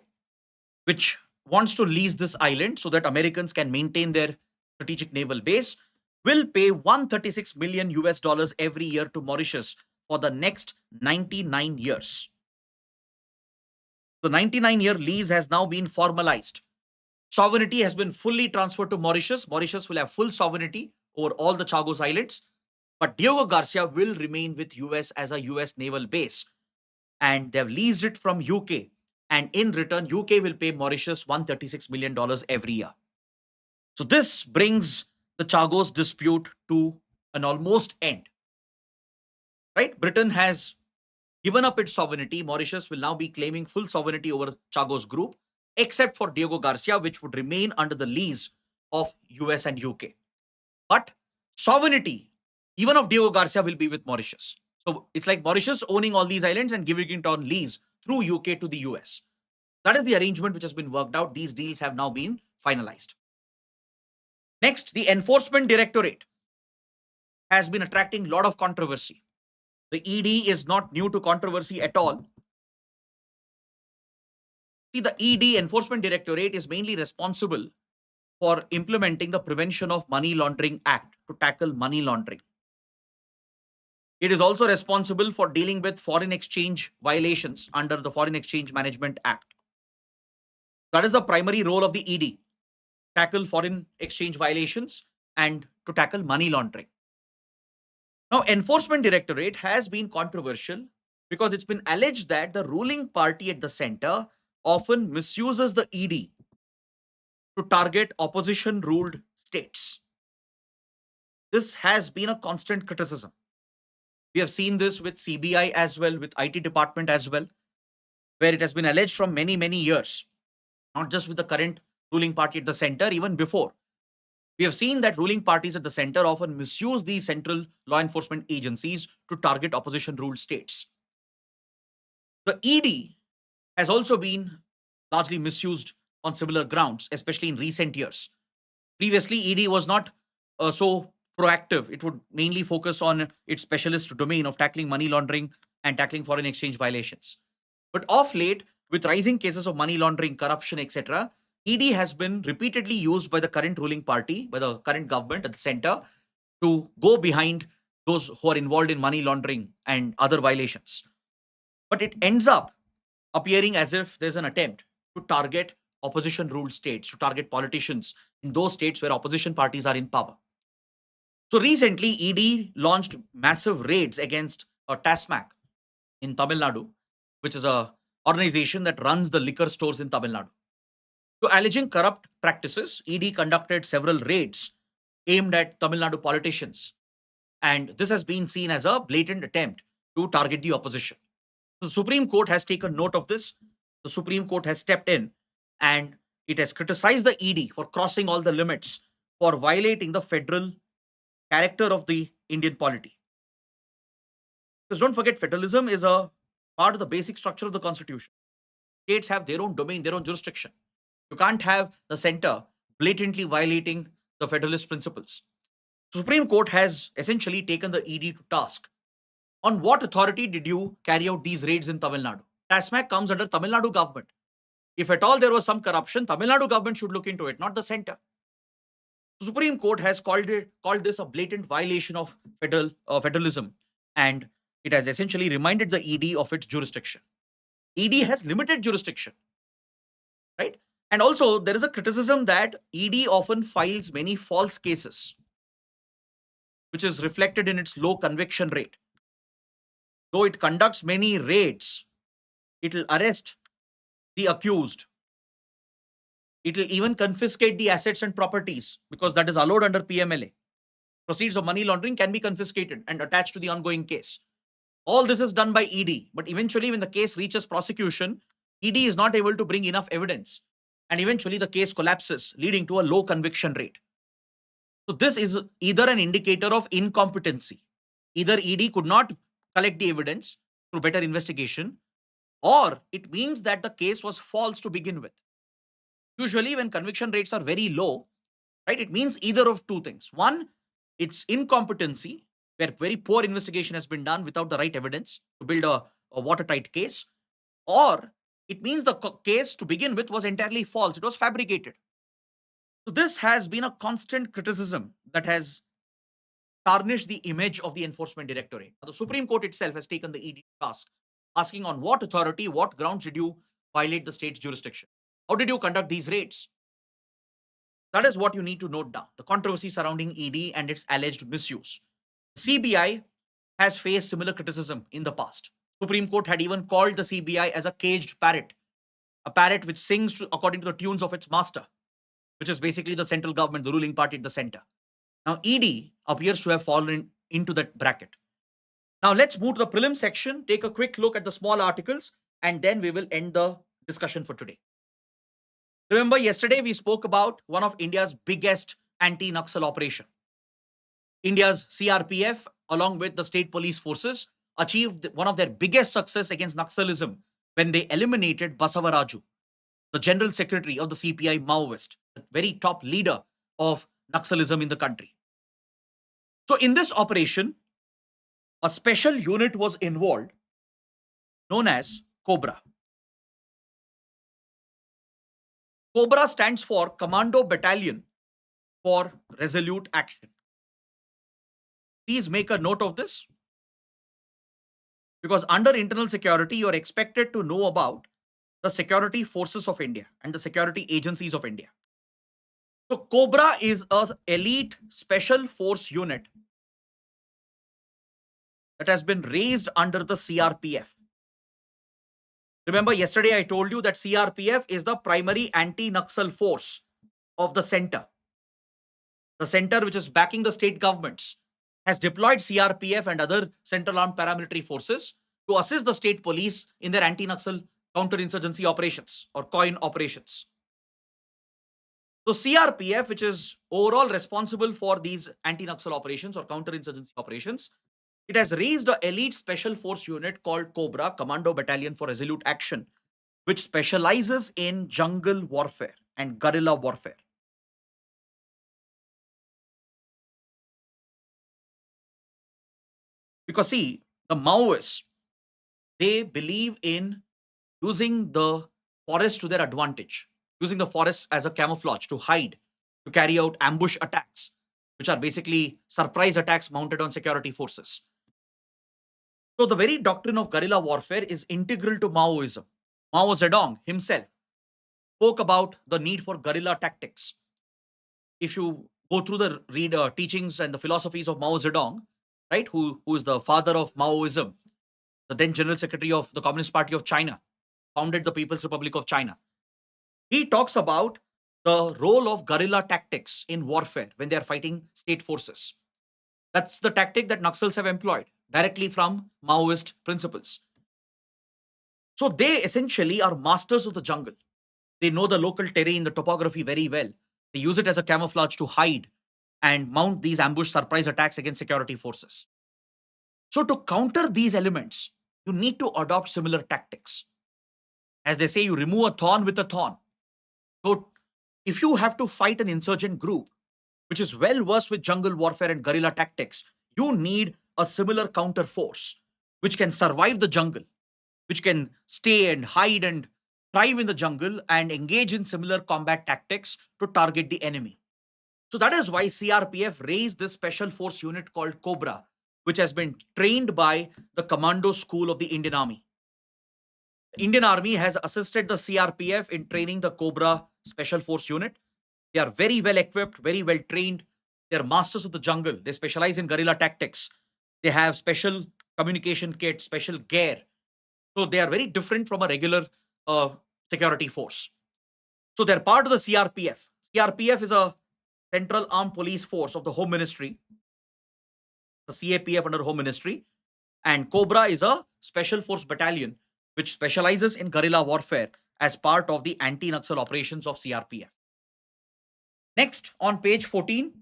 [SPEAKER 2] which wants to lease this island so that Americans can maintain their strategic naval base, will pay 136 million US dollars every year to Mauritius for the next 99 years. The 99-year lease has now been formalized. Sovereignty has been fully transferred to Mauritius. Mauritius will have full sovereignty over all the Chagos Islands, but Diego Garcia will remain with US as a US naval base, and they've leased it from UK. And in return, UK will pay Mauritius $136 million every year. So this brings the Chagos dispute to an almost end. Right? Britain has given up its sovereignty. Mauritius will now be claiming full sovereignty over Chagos group, except for Diego Garcia, which would remain under the lease of US and UK. But sovereignty, even of Diego Garcia, will be with Mauritius. So it's like Mauritius owning all these islands and giving it on lease through UK to the US. That is the arrangement which has been worked out. These deals have now been finalized. Next, the Enforcement Directorate has been attracting a lot of controversy. The ED is not new to controversy at all. See, the ED, Enforcement Directorate, is mainly responsible for implementing the Prevention of Money Laundering Act to tackle money laundering. It is also responsible for dealing with foreign exchange violations under the Foreign Exchange Management Act. That is the primary role of the ED, tackle foreign exchange violations and to tackle money laundering. Now, Enforcement Directorate has been controversial because it's been alleged that the ruling party at the center often misuses the ED to target opposition-ruled states. This has been a constant criticism. We have seen this with CBI as well, with IT department as well, where it has been alleged from many, many years, not just with the current ruling party at the center, even before. We have seen that ruling parties at the center often misuse these central law enforcement agencies to target opposition-ruled states. The ED has also been largely misused on similar grounds, especially in recent years. Previously, ED was not so proactive. It would mainly focus on its specialist domain of tackling money laundering and tackling foreign exchange violations. But of late, with rising cases of money laundering, corruption, etc., ED has been repeatedly used by the current ruling party, by the current government at the center, to go behind those who are involved in money laundering and other violations. But it ends up appearing as if there's an attempt to target opposition ruled states, to target politicians in those states where opposition parties are in power. So recently, ED launched massive raids against TASMAC in Tamil Nadu, which is a organization that runs the liquor stores in Tamil Nadu. So alleging corrupt practices, ED conducted several raids aimed at Tamil Nadu politicians. And this has been seen as a blatant attempt to target the opposition. The Supreme Court has taken note of this. The Supreme Court has stepped in and it has criticized the ED for crossing all the limits, for violating the federal character of the Indian polity. Because don't forget, federalism is a part of the basic structure of the constitution. States have their own domain, their own jurisdiction. You can't have the center blatantly violating the federalist principles. Supreme Court has essentially taken the ED to task. On what authority did you carry out these raids in Tamil Nadu? TASMAC comes under Tamil Nadu government. If at all there was some corruption, Tamil Nadu government should look into it, not the center. Supreme Court has called this a blatant violation of federalism, and it has essentially reminded the ED of its jurisdiction. ED has limited jurisdiction, right? And also, there is a criticism that ED often files many false cases, which is reflected in its low conviction rate. Though it conducts many raids, it will arrest the accused. It will even confiscate the assets and properties because that is allowed under PMLA. Proceeds of money laundering can be confiscated and attached to the ongoing case. All this is done by ED, but eventually, when the case reaches prosecution, ED is not able to bring enough evidence, and eventually the case collapses, leading to a low conviction rate. So, this is either an indicator of incompetency. Either ED could not collect the evidence through better investigation, or it means that the case was false to begin with. Usually, when conviction rates are very low, right, it means either of two things. One, it's incompetency, where very poor investigation has been done without the right evidence to build a watertight case, or it means the case to begin with was entirely false, it was fabricated. So, this has been a constant criticism that has tarnished the image of the Enforcement Directorate. Now, the Supreme Court itself has taken the ED task, asking on what authority, what grounds did you violate the state's jurisdiction? How did you conduct these raids? That is what you need to note down, the controversy surrounding ED and its alleged misuse. CBI has faced similar criticism in the past. Supreme Court had even called the CBI as a caged parrot, a parrot which sings according to the tunes of its master, which is basically the central government, the ruling party at the center. Now, ED appears to have fallen into that bracket. Now, let's move to the prelim section, take a quick look at the small articles, and then we will end the discussion for today. Remember, yesterday we spoke about one of India's biggest anti-Naxal operation. India's CRPF, along with the state police forces, achieved one of their biggest success against Naxalism when they eliminated Basavaraju, the general secretary of the CPI Maoist, the very top leader of Naxalism in the country. So in this operation, a special unit was involved known as CoBRA. CoBRA stands for Commando Battalion for Resolute Action. Please make a note of this, because under internal security, you are expected to know about the security forces of India and the security agencies of India. So CoBRA is an elite special force unit that has been raised under the CRPF. Remember, yesterday I told you that CRPF is the primary anti-Naxal force of the center. The center, which is backing the state governments, has deployed CRPF and other central armed paramilitary forces to assist the state police in their anti-Naxal counterinsurgency operations or COIN operations. So CRPF, which is overall responsible for these anti-Naxal operations or counterinsurgency operations, it has raised an elite special force unit called CoBRA, Commando Battalion for Resolute Action, which specializes in jungle warfare and guerrilla warfare. Because see, the Maoists, they believe in using the forest to their advantage, using the forest as a camouflage to hide, to carry out ambush attacks, which are basically surprise attacks mounted on security forces. So the very doctrine of guerrilla warfare is integral to Maoism. Mao Zedong himself spoke about the need for guerrilla tactics. If you go through the teachings and the philosophies of Mao Zedong, right, who is the father of Maoism, the then General Secretary of the Communist Party of China, founded the People's Republic of China. He talks about the role of guerrilla tactics in warfare when they are fighting state forces. That's the tactic that Naxals have employed directly from Maoist principles. So they essentially are masters of the jungle. They know the local terrain, the topography very well. They use it as a camouflage to hide and mount these ambush surprise attacks against security forces. So to counter these elements, you need to adopt similar tactics. As they say, you remove a thorn with a thorn. So if you have to fight an insurgent group which is well versed with jungle warfare and guerrilla tactics, you need a similar counter force which can survive the jungle, which can stay and hide and thrive in the jungle and engage in similar combat tactics to target the enemy. So that is why CRPF raised this special force unit called CoBRA, which has been trained by the Commando School of the Indian Army. The Indian Army has assisted the CRPF in training the CoBRA special force unit. They are very well equipped, very well trained. They are masters of the jungle. They specialize in guerrilla tactics. They have special communication kits, special gear. So they are very different from a regular uh, security force. So they're part of the CRPF. CRPF is a Central Armed Police Force of the Home Ministry, the CAPF under Home Ministry. And CoBRA is a special force battalion which specializes in guerrilla warfare as part of the anti-Naxal operations of CRPF. Next, on page 14,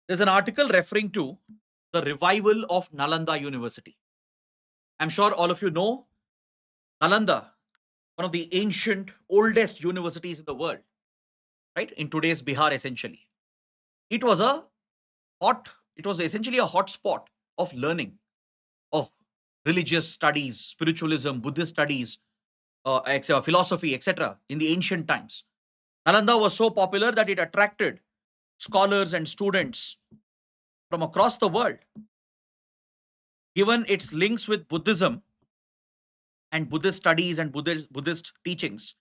[SPEAKER 2] there's an article referring to the revival of Nalanda University. I'm sure all of you know Nalanda, one of the ancient, oldest universities in the world, right? In today's Bihar, essentially. It was a it was essentially a hot spot of learning, of religious studies, spiritualism, Buddhist studies, philosophy, etc. in the ancient times. Nalanda was so popular that it attracted scholars and students from across the world. Given its links with Buddhism and Buddhist studies and Buddhist teachings,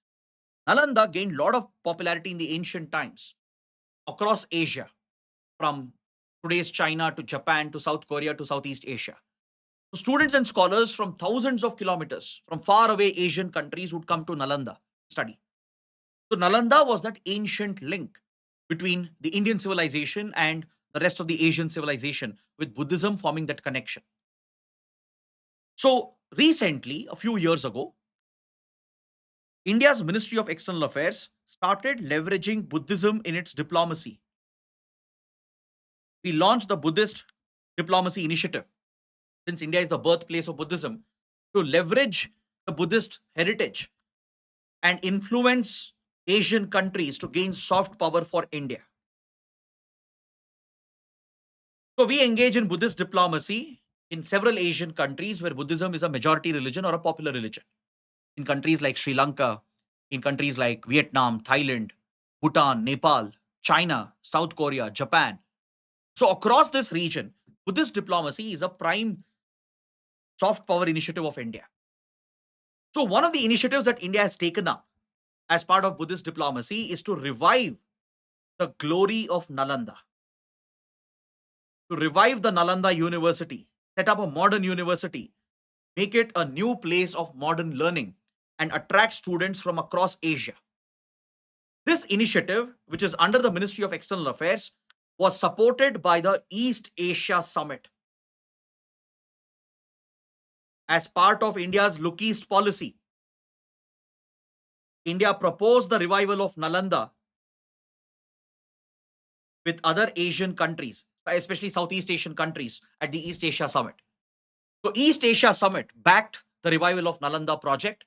[SPEAKER 2] Nalanda gained a lot of popularity in the ancient times across Asia, from today's China to Japan to South Korea to Southeast Asia. So students and scholars from thousands of kilometers from far away Asian countries would come to Nalanda to study. So Nalanda was that ancient link between the Indian civilization and the rest of the Asian civilization, with Buddhism forming that connection. So recently, a few years ago, India's Ministry of External Affairs started leveraging Buddhism in its diplomacy. We launched the Buddhist Diplomacy Initiative, since India is the birthplace of Buddhism, to leverage the Buddhist heritage and influence Asian countries to gain soft power for India. So we engage in Buddhist diplomacy in several Asian countries where Buddhism is a majority religion or a popular religion. In countries like Sri Lanka, in countries like Vietnam, Thailand, Bhutan, Nepal, China, South Korea, Japan. So across this region, Buddhist diplomacy is a prime soft power initiative of India. So one of the initiatives that India has taken up as part of Buddhist diplomacy is to revive the glory of Nalanda, to revive the Nalanda University, set up a modern university, make it a new place of modern learning, and attract students from across Asia. This initiative, which is under the Ministry of External Affairs, was supported by the East Asia Summit. As part of India's Look East policy, India proposed the revival of Nalanda with other Asian countries, especially Southeast Asian countries, at the East Asia Summit. So East Asia Summit backed the revival of Nalanda project,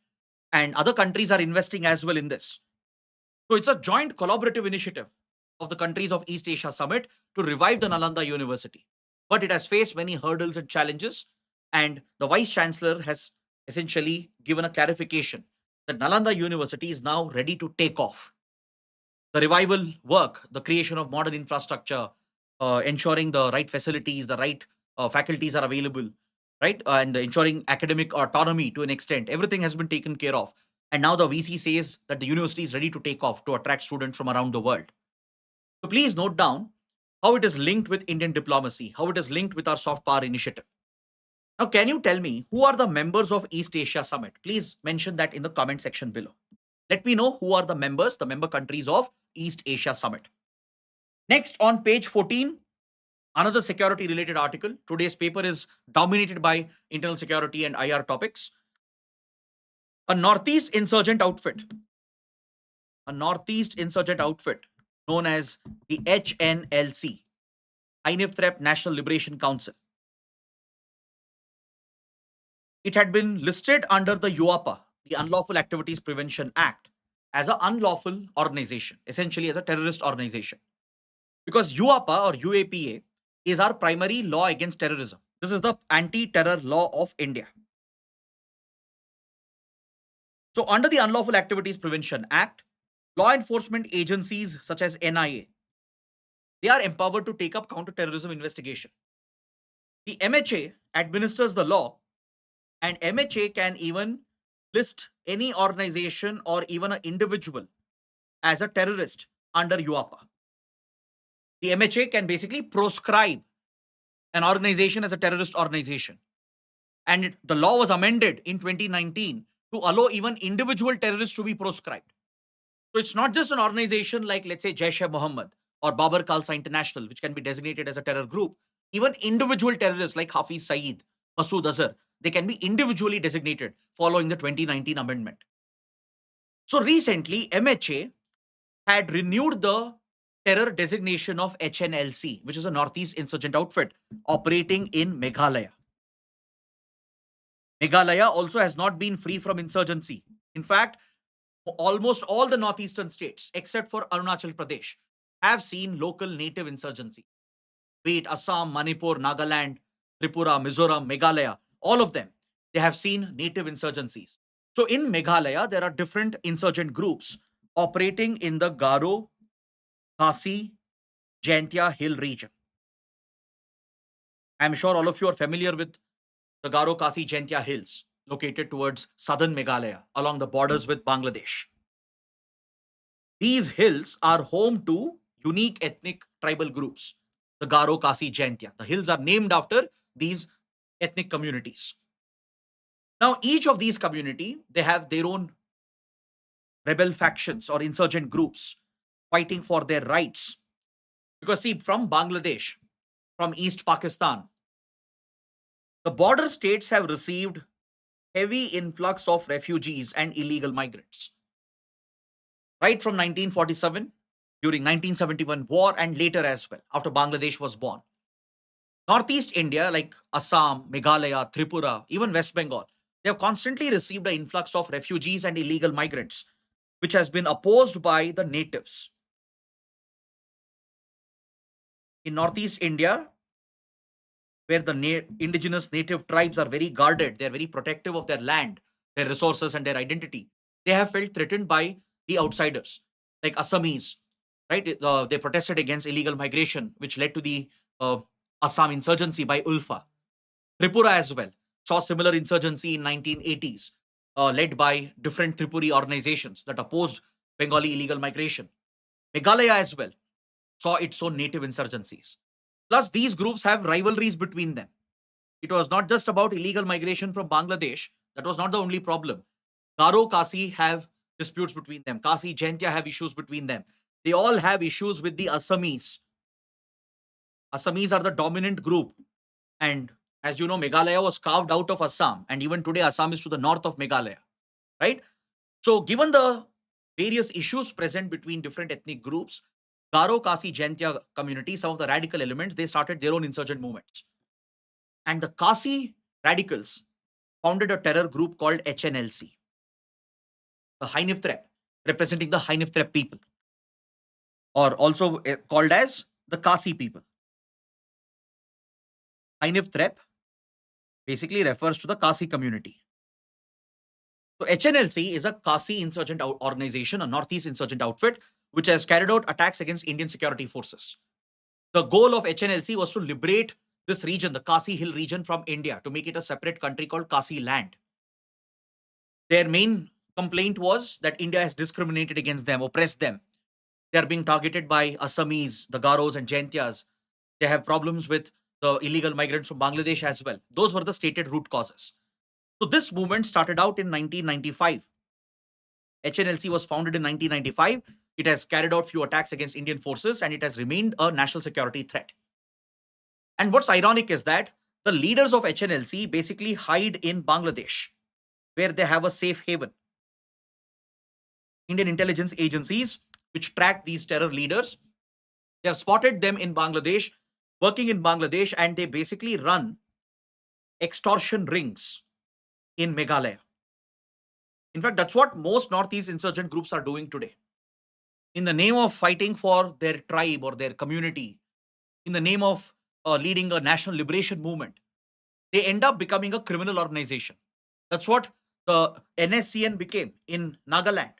[SPEAKER 2] and other countries are investing as well in this. So it's a joint collaborative initiative of the countries of East Asia Summit to revive the Nalanda University. But it has faced many hurdles and challenges, and the Vice Chancellor has essentially given a clarification that Nalanda University is now ready to take off. The revival work, the creation of modern infrastructure, ensuring the right facilities, the right faculties are available, right? And ensuring academic autonomy to an extent, everything has been taken care of. And now the VC says that the university is ready to take off to attract students from around the world. So please note down how it is linked with Indian diplomacy, how it is linked with our soft power initiative. Now, can you tell me who are the members of East Asia Summit? Please mention that in the comment section below. Let me know who are the members, the member countries of East Asia Summit. Next, on page 14, another security related article. Today's paper is dominated by internal security and IR topics. A Northeast insurgent outfit known as the HNLC, Einiftrep National Liberation Council. It had been listed under the UAPA, the Unlawful Activities Prevention Act, as an unlawful organization, essentially as a terrorist organization. Because UAPA or UAPA is our primary law against terrorism. This is the anti-terror law of India. So under the Unlawful Activities Prevention Act, law enforcement agencies such as NIA, they are empowered to take up counter-terrorism investigation. The MHA administers the law, and MHA can even list any organization or even an individual as a terrorist under UAPA. The MHA can basically proscribe an organization as a terrorist organization. And the law was amended in 2019 to allow even individual terrorists to be proscribed. So it's not just an organization like, let's say, Jaish-e-Mohammed or Babar Khalsa International, which can be designated as a terror group. Even individual terrorists like Hafiz Saeed, Masood Azhar, they can be individually designated following the 2019 amendment. So recently, MHA had renewed the terror designation of HNLC, which is a Northeast insurgent outfit operating in Meghalaya. Meghalaya also has not been free from insurgency. In fact, almost all the northeastern states, except for Arunachal Pradesh, have seen local native insurgency. Be it Assam, Manipur, Nagaland, Tripura, Mizoram, Meghalaya, all of them, they have seen native insurgencies. So in Meghalaya, there are different insurgent groups operating in the Garo, Khasi, Jaintia Hill region. I'm sure all of you are familiar with the Garo, Khasi, Jaintia Hills, located towards southern Meghalaya, along the borders with Bangladesh. These hills are home to unique ethnic tribal groups, the Garo, Khasi, Jaintia. The hills are named after these ethnic communities. Now, each of these community, they have their own rebel factions or insurgent groups fighting for their rights. Because see, from Bangladesh, from East Pakistan, the border states have received heavy influx of refugees and illegal migrants. Right from 1947, during 1971 war, and later as well, after Bangladesh was born. Northeast India, like Assam, Meghalaya, Tripura, even West Bengal, they have constantly received an influx of refugees and illegal migrants, which has been opposed by the natives. In Northeast India, where the indigenous native tribes are very guarded, they're very protective of their land, their resources, and their identity, they have felt threatened by the outsiders, like Assamese, right? They protested against illegal migration, which led to the Assam insurgency by Ulfa. Tripura as well saw similar insurgency in 1980s, led by different Tripuri organizations that opposed Bengali illegal migration. Meghalaya as well saw its own native insurgencies. Plus, these groups have rivalries between them. It was not just about illegal migration from Bangladesh. That was not the only problem. Garo, Kasi have disputes between them. Kasi, Jaintia have issues between them. They all have issues with the Assamese. Assamese are the dominant group. And as you know, Meghalaya was carved out of Assam. And even today, Assam is to the north of Meghalaya. Right? So, given the various issues present between different ethnic groups, Garo, Kasi, Jaintia community, some of the radical elements, they started their own insurgent movements. And the Kasi radicals founded a terror group called HNLC, the Hainiftrep, representing the Hainiftrep people, or also called as the Kasi people. Hainiftrep basically refers to the Kasi community. So HNLC is a Kasi insurgent organization, a Northeast insurgent outfit, which has carried out attacks against Indian security forces. The goal of HNLC was to liberate this region, the Kasi Hill region, from India, to make it a separate country called Kasi land. Their main complaint was that India has discriminated against them, oppressed them. They are being targeted by Assamese, the Garos and Jaintias. They have problems with the illegal migrants from Bangladesh as well. Those were the stated root causes. So this movement started out in 1995. HNLC was founded in 1995. It has carried out few attacks against Indian forces, and it has remained a national security threat. And what's ironic is that the leaders of HNLC basically hide in Bangladesh, where they have a safe haven. Indian intelligence agencies, which track these terror leaders, they have spotted them in Bangladesh, working in Bangladesh, and they basically run extortion rings in Meghalaya. In fact, that's what most Northeast insurgent groups are doing today. In the name of fighting for their tribe or their community, in the name of leading a national liberation movement, they end up becoming a criminal organization. That's what the NSCN became in Nagaland.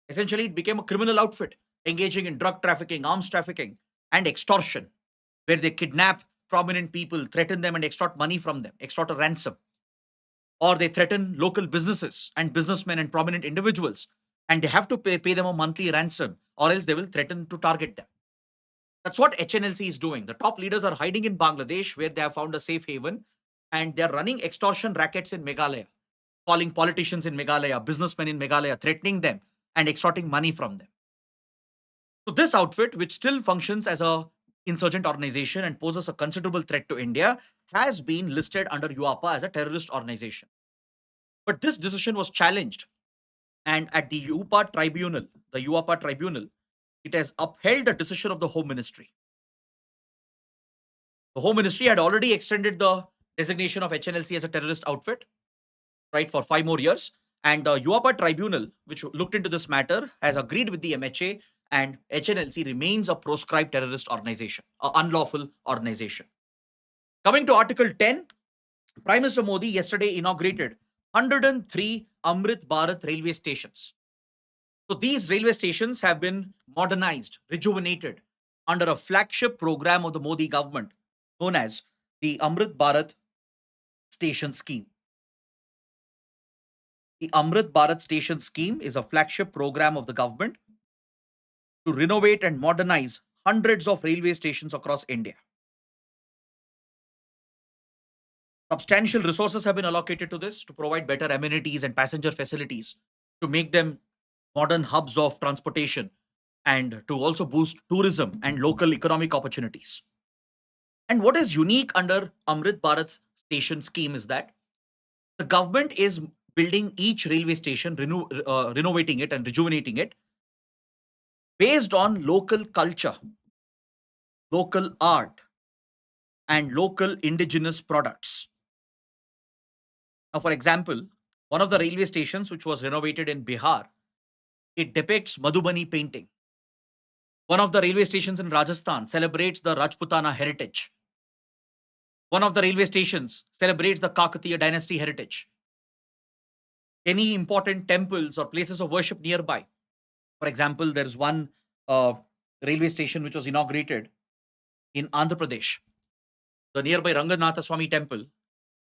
[SPEAKER 2] Essentially, it became a criminal outfit engaging in drug trafficking, arms trafficking, and extortion, where they kidnap prominent people, threaten them, and extort money from them, extort a ransom. Or they threaten local businesses and businessmen and prominent individuals, and they have to pay them a monthly ransom, or else they will threaten to target them. That's what HNLC is doing. The top leaders are hiding in Bangladesh, where they have found a safe haven, and they're running extortion rackets in Meghalaya, calling politicians in Meghalaya, businessmen in Meghalaya, threatening them and extorting money from them. So this outfit, which still functions as a insurgent organization and poses a considerable threat to India, has been listed under UAPA as a terrorist organization. But this decision was challenged, and at the UAPA tribunal, it has upheld the decision of the Home Ministry. The Home Ministry had already extended the designation of HNLC as a terrorist outfit, right, for 5 more years. And the UAPA tribunal, which looked into this matter, has agreed with the MHA, and HNLC remains a proscribed terrorist organization, an unlawful organization. Coming to Article 10, Prime Minister Modi yesterday inaugurated 103 Amrit Bharat railway stations. So these railway stations have been modernized, rejuvenated under a flagship program of the Modi government known as the Amrit Bharat Station Scheme. The Amrit Bharat Station Scheme is a flagship program of the government to renovate and modernize hundreds of railway stations across India. Substantial resources have been allocated to this to provide better amenities and passenger facilities, to make them modern hubs of transportation, and to also boost tourism and local economic opportunities. And what is unique under Amrit Bharat Station Scheme is that the government is building each railway station, renovating it and rejuvenating it based on local culture, local art, and local indigenous products. Now, for example, one of the railway stations which was renovated in Bihar, it depicts Madhubani painting. One of the railway stations in Rajasthan celebrates the Rajputana heritage. One of the railway stations celebrates the Kakatiya dynasty heritage. Any important temples or places of worship nearby. For example, there is one railway station which was inaugurated in Andhra Pradesh, the nearby Ranganatha Swami temple,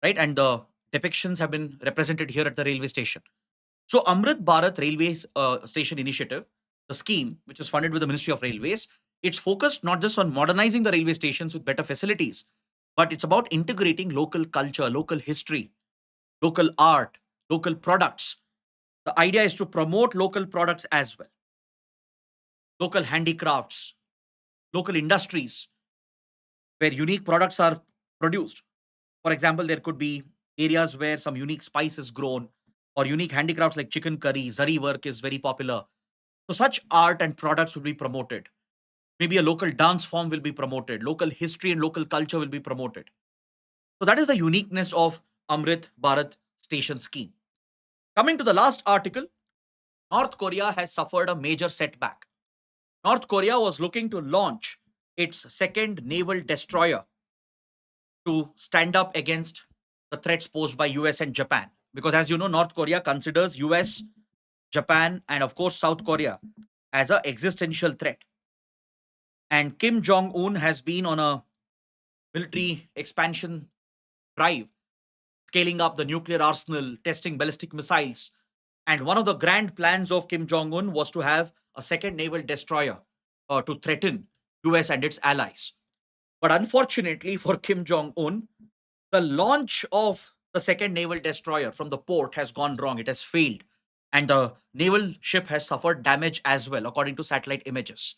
[SPEAKER 2] right? And the depictions have been represented here at the railway station. So Amrit Bharat Railways Station Initiative, the scheme, which is funded with the Ministry of Railways, it's focused not just on modernizing the railway stations with better facilities, but it's about integrating local culture, local history, local art, local products. The idea is to promote local products as well, local handicrafts, local industries where unique products are produced. For example, there could be areas where some unique spice is grown, or unique handicrafts like chicken curry, zari work is very popular. So such art and products will be promoted. Maybe a local dance form will be promoted. Local history and local culture will be promoted. So that is the uniqueness of Amrit Bharat Station Scheme. Coming to the last article, North Korea has suffered a major setback. North Korea was looking to launch its second naval destroyer to stand up against the threats posed by US and Japan. Because as you know, North Korea considers US, Japan, and of course South Korea as an existential threat. And Kim Jong Un has been on a military expansion drive, scaling up the nuclear arsenal, testing ballistic missiles. And one of the grand plans of Kim Jong Un was to have a second naval destroyer to threaten US and its allies. But unfortunately for Kim Jong Un, the launch of the second naval destroyer from the port has gone wrong. It has failed. And the naval ship has suffered damage as well, according to satellite images.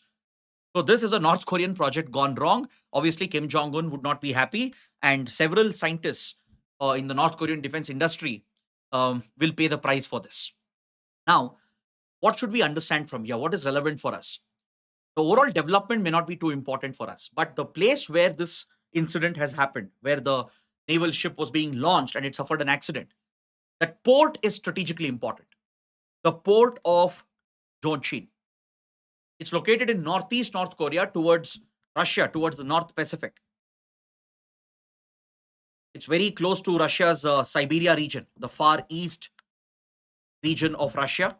[SPEAKER 2] So this is a North Korean project gone wrong. Obviously, Kim Jong Un would not be happy, and several scientists in the North Korean defense industry will pay the price for this. Now, what should we understand from here? What is relevant for us? The overall development may not be too important for us, but the place where this incident has happened, where the naval ship was being launched and it suffered an accident, that port is strategically important. the port of Chongjin. It's located in northeast North Korea towards Russia, towards the North Pacific. It's very close to Russia's Siberia region, the far east region of Russia.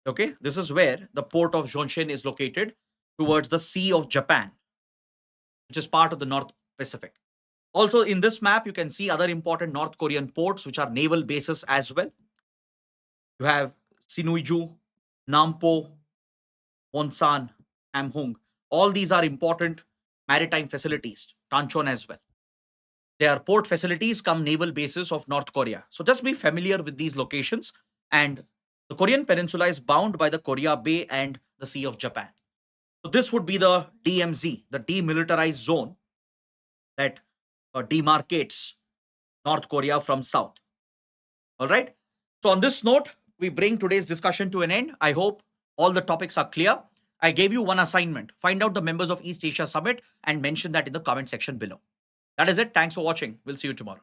[SPEAKER 2] Okay, this is where the port of Chongjin is located towards the Sea of Japan, which is part of the North Pacific. Also, in this map, you can see other important North Korean ports, which are naval bases as well. You have Sinuiju, Nampo, Wonsan, Hamhung. All these are important maritime facilities, Tanchon as well. They are port facilities come naval bases of North Korea. So just be familiar with these locations. And the Korean Peninsula is bound by the Korea Bay and the Sea of Japan. So this would be the DMZ, the demilitarized zone that demarcates North Korea from South. All right. So on this note, we bring today's discussion to an end. I hope all the topics are clear. I gave you one assignment. Find out the members of East Asia Summit and mention that in the comment section below. That is it. Thanks for watching. We'll see you tomorrow.